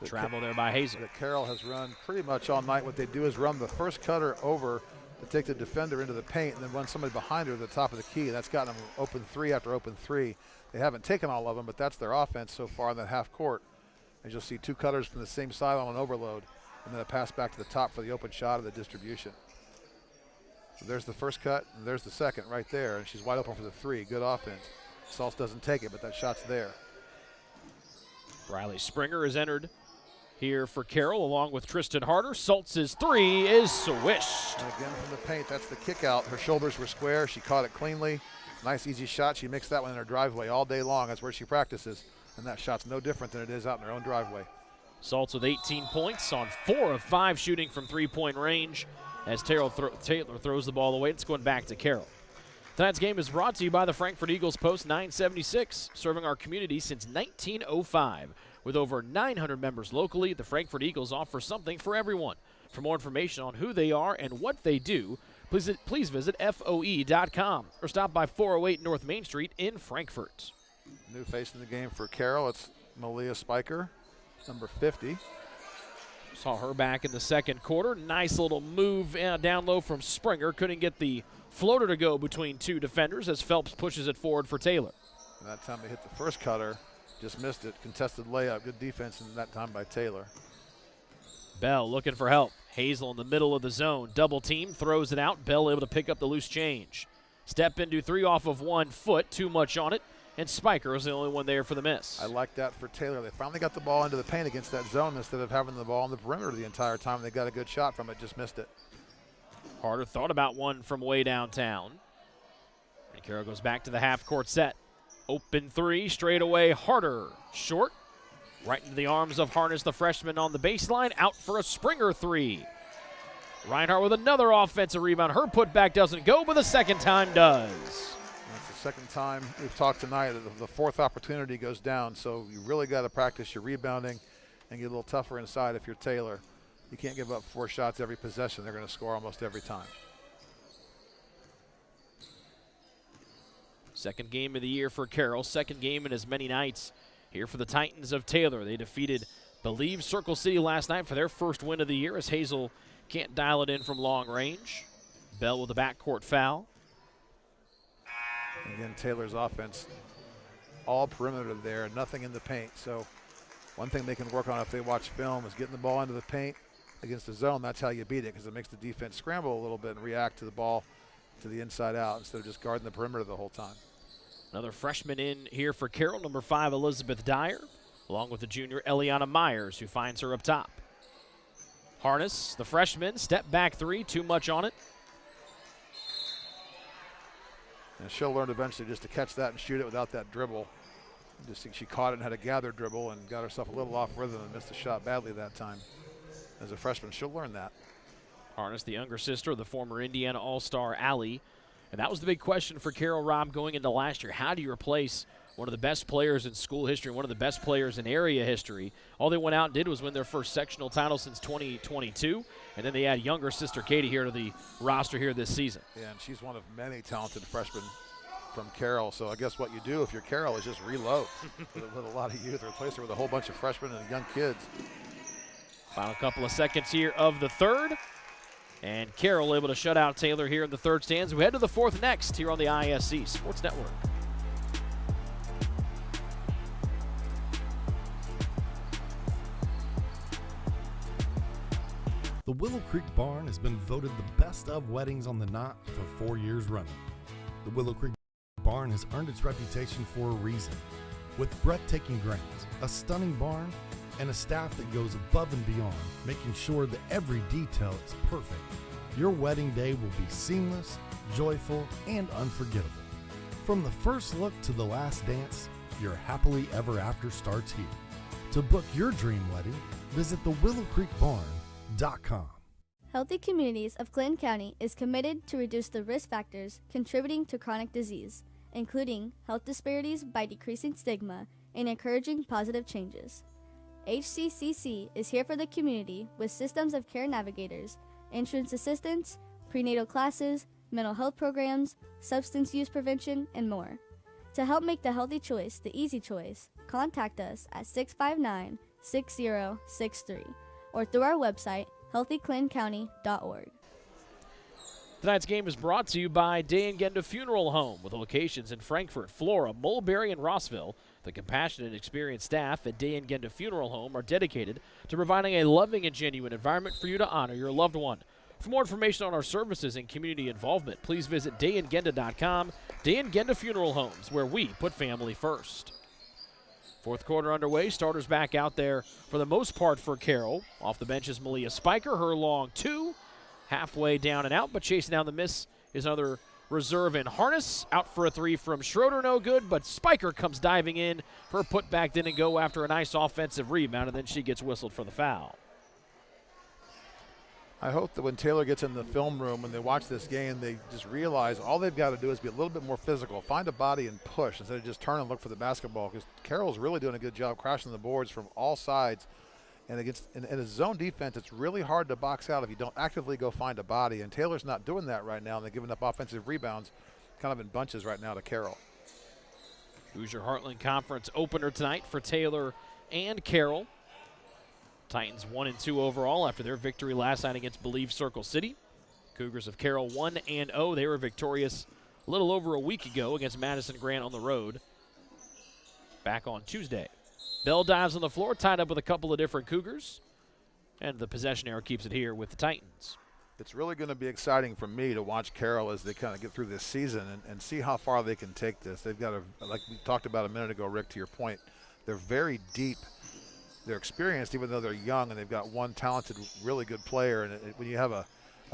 Travel there by Hazel. That Carroll has run pretty much all night. What they do is run the first cutter over to take the defender into the paint and then run somebody behind her at the top of the key. That's gotten them open 3 after open 3. They haven't taken all of them, but that's their offense so far in that half court. As you'll see 2 cutters from the same side on an overload, and then a pass back to the top for the open shot of the distribution. So there's the first cut, and there's the second right there, and she's wide open for the 3. Good offense. Saltz doesn't take it, but that shot's there. Riley Springer has entered here for Carroll, along with Tristan Harder. Schultz's three is swished. And again from the paint, that's the kick out. Her shoulders were square. She caught it cleanly. Nice, easy shot. She makes that one in her driveway all day long. That's where she practices. And that shot's no different than it is out in her own driveway. Schultz with 18 points on 4 of 5 shooting from three-point range as Taylor throws the ball away. It's going back to Carroll. Tonight's game is brought to you by the Frankfort Eagles Post 976, serving our community since 1905. With over 900 members locally, the Frankfort Eagles offer something for everyone. For more information on who they are and what they do, please visit FOE.com or stop by 408 North Main Street in Frankfort. New face in the game for Carroll. It's Malia Spiker, number 50. Saw her back in the second quarter. Nice little move down low from Springer. Couldn't get the floater to go between two defenders as Phelps pushes it forward for Taylor. And that time they hit the first cutter, just missed it. Contested layup, good defense in that time by Taylor. Bell looking for help. Hazel in the middle of the zone. Double team, throws it out. Bell able to pick up the loose change. Step into three off of 1 foot, too much on it. And Spiker was the only one there for the miss. I like that for Taylor. They finally got the ball into the paint against that zone instead of having the ball on the perimeter the entire time. They got a good shot from it, just missed it. Harder thought about one from way downtown. And Carroll goes back to the half-court set. Open three, straight away, Harder. Short, right into the arms of Harness, the freshman on the baseline. Out for a Springer three. Reinhardt with another offensive rebound. Her putback doesn't go, but the second time does. That's the second time we've talked tonight. The fourth opportunity goes down, so you really got to practice your rebounding and get a little tougher inside if you're Taylor. You can't give up 4 shots every possession. They're going to score almost every time. Second game of the year for Carroll. Second game in as many nights here for the Titans of Taylor. They defeated, believe, Circle City last night for their first win of the year as Hazel can't dial it in from long range. Bell with a backcourt foul. Again, Taylor's offense, all perimeter there, nothing in the paint. So one thing they can work on if they watch film is getting the ball into the paint against the zone. That's how you beat it, because it makes the defense scramble a little bit and react to the ball to the inside out instead of just guarding the perimeter the whole time. Another freshman in here for Carroll, number 5, Elizabeth Dyer, along with the junior Eliana Myers, who finds her up top. Harness, the freshman, step back three, too much on it. And she'll learn eventually just to catch that and shoot it without that dribble. Just think she caught it and had a gather dribble and got herself a little off rhythm and missed the shot badly that time. As a freshman, she'll learn that. Harness, the younger sister of the former Indiana All-Star Allie. And that was the big question for Carroll, Rob, going into last year. How do you replace one of the best players in school history, one of the best players in area history? All they went out and did was win their first sectional title since 2022, and then they add younger sister Katie here to the roster here this season. Yeah, and she's one of many talented freshmen from Carroll. So I guess what you do if you're Carroll is just reload with a lot of youth, replace her with a whole bunch of freshmen and young kids. Final couple of seconds here of the third. And Carroll able to shut out Taylor here in the third stands. We head to the fourth next here on the ISC Sports Network. The Willow Creek Barn has been voted the best of weddings on the knot for 4 years running. The Willow Creek Barn has earned its reputation for a reason. With breathtaking grounds, a stunning barn, and a staff that goes above and beyond, making sure that every detail is perfect, your wedding day will be seamless, joyful, and unforgettable. From the first look to the last dance, your happily ever after starts here. To book your dream wedding, visit thewillowcreekbarn.com. Healthy Communities of Clinton County is committed to reduce the risk factors contributing to chronic disease, including health disparities by decreasing stigma and encouraging positive changes. HCCC is here for the community with systems of care navigators, insurance assistance, prenatal classes, mental health programs, substance use prevention, and more. To help make the healthy choice the easy choice, contact us at 659-6063 or through our website, healthyclintoncounty.org. Tonight's game is brought to you by Day and Genda Funeral Home, with locations in Frankfort, Flora, Mulberry, and Rossville. The compassionate and experienced staff at Day and Genda Funeral Home are dedicated to providing a loving and genuine environment for you to honor your loved one. For more information on our services and community involvement, please visit dayandgenda.com. Day and Genda Funeral Homes, where we put family first. Fourth quarter underway. Starters back out there for the most part for Carroll. Off the bench is Malia Spiker. Her long two. Halfway down and out, but chasing down the miss is another reserve in Harness. Out for a three from Schroeder, no good, but Spiker comes diving in. Her putback didn't go after a nice offensive rebound, and then she gets whistled for the foul. I hope that when Taylor gets in the film room, when they watch this game, they just realize all they've got to do is be a little bit more physical, find a body and push instead of just turn and look for the basketball, because Carroll's really doing a good job crashing the boards from all sides. And in a zone defense, it's really hard to box out if you don't actively go find a body. And Taylor's not doing that right now, and they're giving up offensive rebounds kind of in bunches right now to Carroll. Hoosier Heartland Conference opener tonight for Taylor and Carroll. Titans 1-2 overall after their victory last night against Believe Circle City. Cougars of Carroll 1-0. They were victorious a little over a week ago against Madison Grant on the road back on Tuesday. Bell dives on the floor, tied up with a couple of different Cougars, and the possession arrow keeps it here with the Titans. It's really going to be exciting for me to watch Carroll as they kind of get through this season and see how far they can take this. They've got like we talked about a minute ago, Rick, to your point, they're very deep. They're experienced even though they're young, and they've got one talented, really good player. And when you have a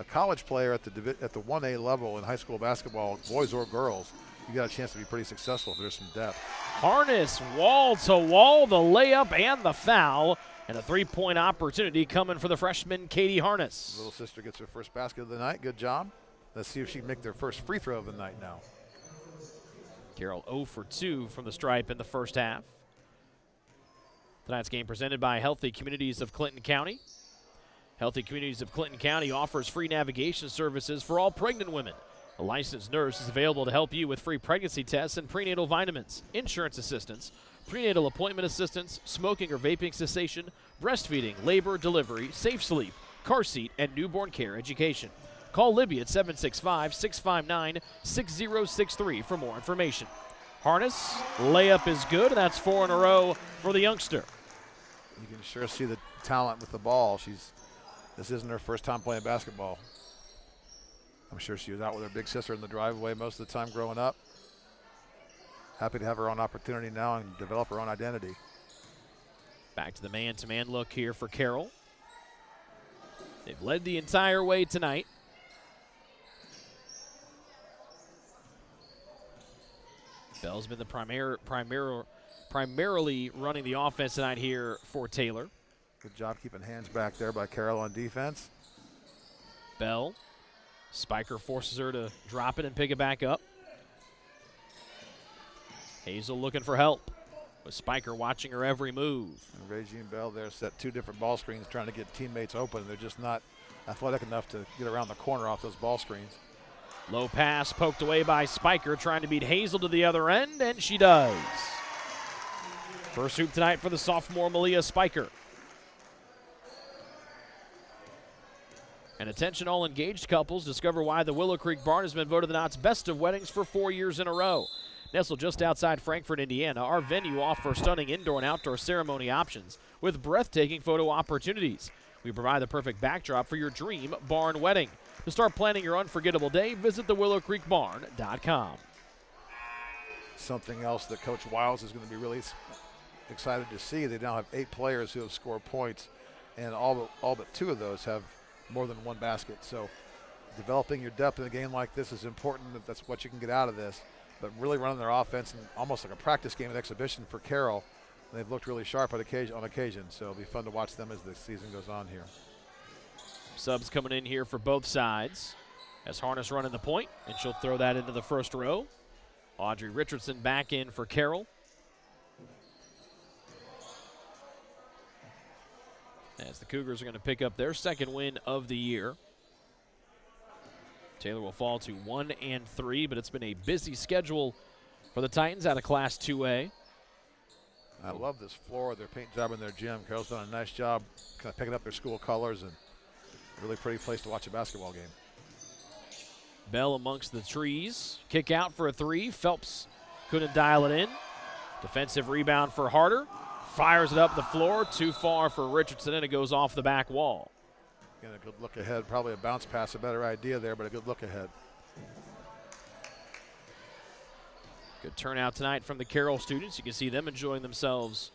college player at the 1A level in high school basketball, boys or girls, you got a chance to be pretty successful if there's some depth. Harness wall to wall, the layup and the foul, and a three-point opportunity coming for the freshman Katie Harness. Little sister gets her first basket of the night. Good job. Let's see if she can make their first free throw of the night now. Carroll 0 for 2 from the stripe in the first half. Tonight's game presented by Healthy Communities of Clinton County. Healthy Communities of Clinton County offers free navigation services for all pregnant women. A licensed nurse is available to help you with free pregnancy tests and prenatal vitamins, insurance assistance, prenatal appointment assistance, smoking or vaping cessation, breastfeeding, labor, delivery, safe sleep, car seat, and newborn care education. Call Libby at 765-659-6063 for more information. Harness, layup is good, and that's 4 in a row for the youngster. You can sure see the talent with the ball. This isn't her first time playing basketball. I'm sure she was out with her big sister in the driveway most of the time growing up. Happy to have her own opportunity now and develop her own identity. Back to the man-to-man look here for Carroll. They've led the entire way tonight. Bell's been the primarily running the offense tonight here for Taylor. Good job keeping hands back there by Carroll on defense. Bell. Spiker forces her to drop it and pick it back up. Hazel looking for help, with Spiker watching her every move. And Regine Bell there set two different ball screens trying to get teammates open. They're just not athletic enough to get around the corner off those ball screens. Low pass poked away by Spiker, trying to beat Hazel to the other end, and she does. First hoop tonight for the sophomore Malia Spiker. And attention all engaged couples, discover why the Willow Creek Barn has been voted the Knott's best of weddings for 4 years in a row. Nestled just outside Frankfort, Indiana, our venue offers stunning indoor and outdoor ceremony options with breathtaking photo opportunities. We provide the perfect backdrop for your dream barn wedding. To start planning your unforgettable day, visit thewillowcreekbarn.com. Something else that Coach Wiles is going to be really excited to see. They now have 8 players who have scored points, and all but 2 of those have more than 1 basket. So developing your depth in a game like this is important. That's what you can get out of this. But really running their offense and almost like a practice game and exhibition for Carroll. And they've looked really sharp on occasion. So it'll be fun to watch them as the season goes on here. Subs coming in here for both sides as Harness running the point, and she'll throw that into the first row. Audrey Richardson back in for Carroll. As the Cougars are going to pick up their second win of the year. Taylor will fall to 1-3, but it's been a busy schedule for the Titans out of Class 2A. I love this floor, their paint job in their gym. Carroll's done a nice job kind of picking up their school colors, and really pretty place to watch a basketball game. Bell amongst the trees. Kick out for a 3. Phelps couldn't dial it in. Defensive rebound for Harder. Fires it up the floor. Too far for Richardson, and it goes off the back wall. Again, a good look ahead. Probably a bounce pass, a better idea there, but a good look ahead. Good turnout tonight from the Carroll students. You can see them enjoying themselves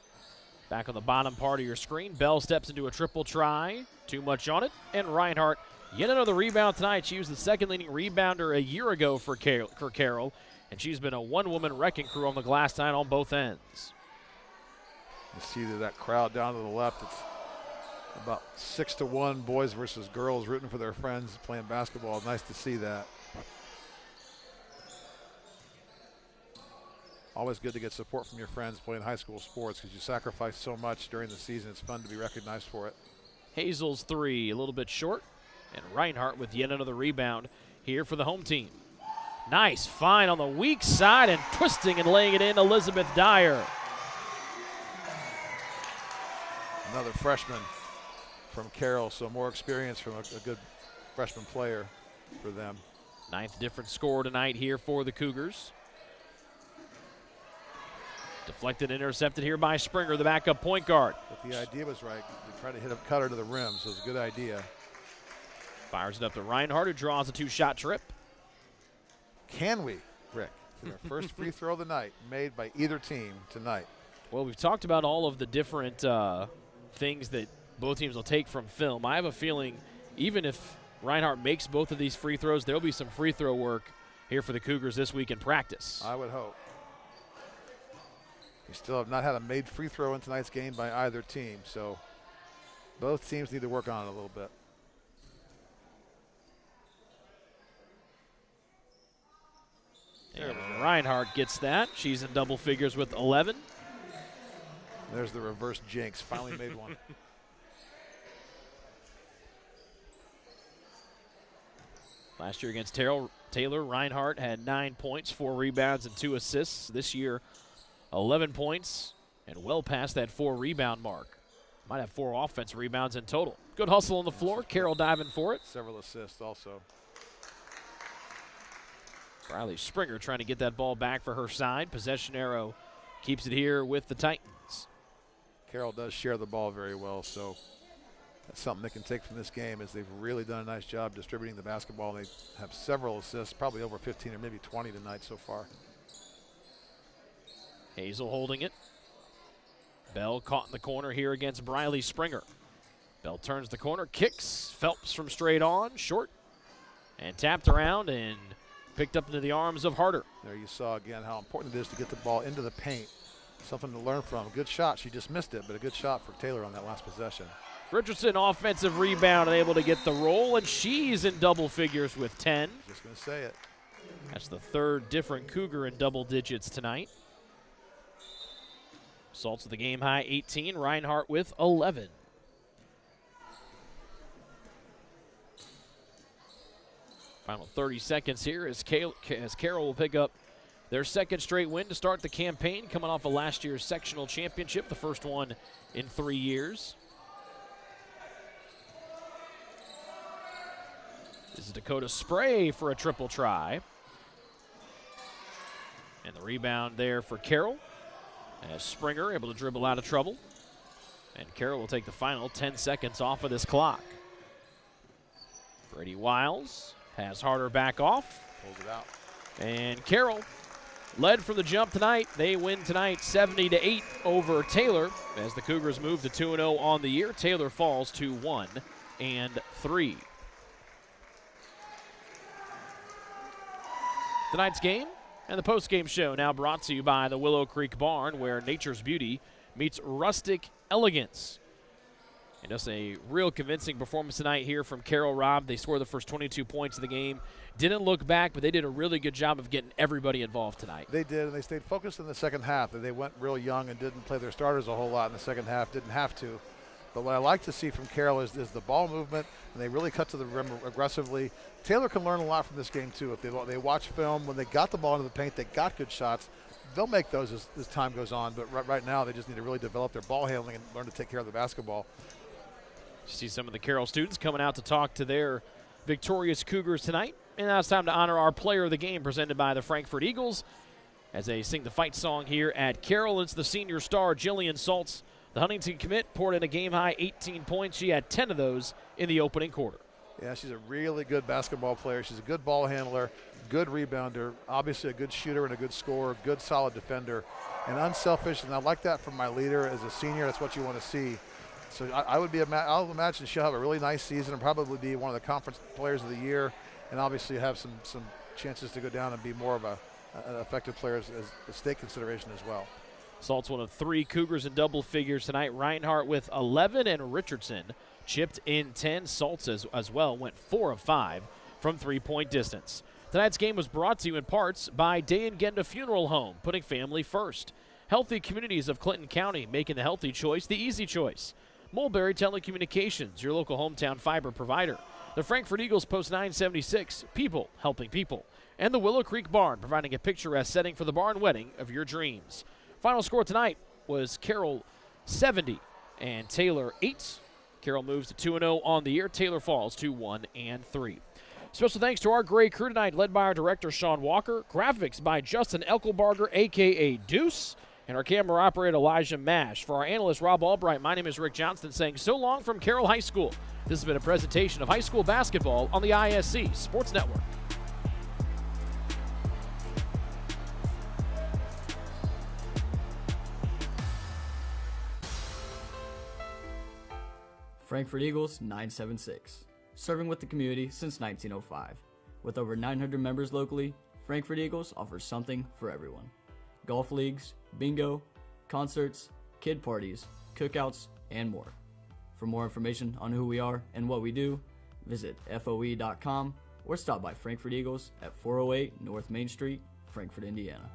back on the bottom part of your screen. Bell steps into a triple try. Too much on it. And Reinhardt, yet another rebound tonight. She was the second leading rebounder a year ago for Carroll, and she's been a one-woman wrecking crew on the glass tonight on both ends. You see that crowd down to the left. It's about 6-1 boys versus girls rooting for their friends playing basketball. Nice to see that. Always good to get support from your friends playing high school sports because you sacrifice so much during the season. It's fun to be recognized for it. Hazel's three, a little bit short, and Reinhardt with yet another rebound here for the home team. Nice find on the weak side and twisting and laying it in, Elizabeth Dyer. Another freshman from Carroll, so more experience from a good freshman player for them. 9th different score tonight here for the Cougars. Deflected, intercepted here by Springer, the backup point guard. But the idea was right. They tried to hit a cutter to the rim, so it's a good idea. Fires it up to Reinhardt, who draws a 2-shot trip. Can we, Rick? Our first free throw of the night made by either team tonight. Well, we've talked about all of the different things that both teams will take from film. I have a feeling even if Reinhardt makes both of these free throws, there'll be some free throw work here for the Cougars this week in practice. I would hope. We still have not had a made free throw in tonight's game by either team, so both teams need to work on it a little bit. And Reinhardt gets that. She's in double figures with 11. There's the reverse jinx. Finally made one. Last year against Taylor, Reinhardt had 9 points, 4 rebounds, and 2 assists. This year, 11 points and well past that 4 rebound mark. Might have 4 offensive rebounds in total. Good hustle on the floor. Carroll diving for it. Several assists also. Riley Springer trying to get that ball back for her side. Possession arrow keeps it here with the Titans. Carroll does share the ball very well, so that's something they can take from this game is they've really done a nice job distributing the basketball. They have several assists, probably over 15 or maybe 20 tonight so far. Hazel holding it. Bell caught in the corner here against Briley Springer. Bell turns the corner, kicks. Phelps from straight on, short, and tapped around and picked up into the arms of Harder. There you saw again how important it is to get the ball into the paint. Something to learn from. Good shot. She just missed it, but a good shot for Taylor on that last possession. Richardson offensive rebound and able to get the roll, and she's in double figures with 10. Just going to say it. That's the 3rd different Cougar in double digits tonight. Salts of the game high 18, Reinhardt with 11. Final 30 seconds here as Carroll will pick up their 2nd straight win to start the campaign, coming off of last year's sectional championship, the first one in 3 years. This is Dakota Spray for a triple try. And the rebound there for Carroll. As Springer able to dribble out of trouble. And Carroll will take the final 10 seconds off of this clock. Brady Wiles has Harder back off. Pulls it out. And Carroll led from the jump tonight. They win tonight 70-8 over Taylor as the Cougars move to 2-0 on the year. Taylor falls to 1-3. Tonight's game and the post-game show now brought to you by the Willow Creek Barn, where nature's beauty meets rustic elegance. And just a real convincing performance tonight here from Carroll. Rob, they scored the first 22 points of the game. Didn't look back, but they did a really good job of getting everybody involved tonight. They did, and they stayed focused in the second half. They went real young and didn't play their starters a whole lot in the second half, didn't have to. But what I like to see from Carroll is the ball movement, and they really cut to the rim aggressively. Taylor can learn a lot from this game, too. If they watch film, when they got the ball into the paint, they got good shots. They'll make those as time goes on, but right now they just need to really develop their ball handling and learn to take care of the basketball. You see some of the Carroll students coming out to talk to their victorious Cougars tonight. And now it's time to honor our player of the game, presented by the Frankfurt Eagles, as they sing the fight song here at Carroll. It's the senior star, Jillian Saltz. The Huntington commit poured in a game-high 18 points. She had 10 of those in the opening quarter. Yeah, she's a really good basketball player. She's a good ball handler, good rebounder, obviously a good shooter and a good scorer, good solid defender, and unselfish. And I like that from my leader as a senior. That's what you want to see. So I'll imagine she'll have a really nice season and probably be one of the conference players of the year, and obviously have some chances to go down and be more of an effective player as a state consideration as well. Salt's one of 3 Cougars in double figures tonight. Reinhardt with 11 and Richardson chipped in 10. Salt's as well went 4 of 5 from 3-point distance. Tonight's game was brought to you in parts by Day and Genda Funeral Home, putting family first. Healthy Communities of Clinton County, making the healthy choice the easy choice. Mulberry Telecommunications, your local hometown fiber provider. The Frankfurt Eagles Post 976, people helping people. And the Willow Creek Barn, providing a picturesque setting for the barn wedding of your dreams. Final score tonight was Carroll 70 and Taylor 8. Carroll moves to 2-0 on the year. Taylor falls to 1-3. Special thanks to our great crew tonight, led by our director, Sean Walker. Graphics by Justin Elkelbarger, a.k.a. Deuce. And our camera operator, Elijah Mash. For our analyst, Rob Albright, my name is Rick Johnston, saying so long from Carroll High School. This has been a presentation of high school basketball on the ISC Sports Network. Frankfurt Eagles 976, serving with the community since 1905. With over 900 members locally, Frankfurt Eagles offers something for everyone. Golf leagues, bingo, concerts, kid parties, cookouts, and more. For more information on who we are and what we do, visit FOE.com or stop by Frankfurt Eagles at 408 North Main Street, Frankfurt, Indiana.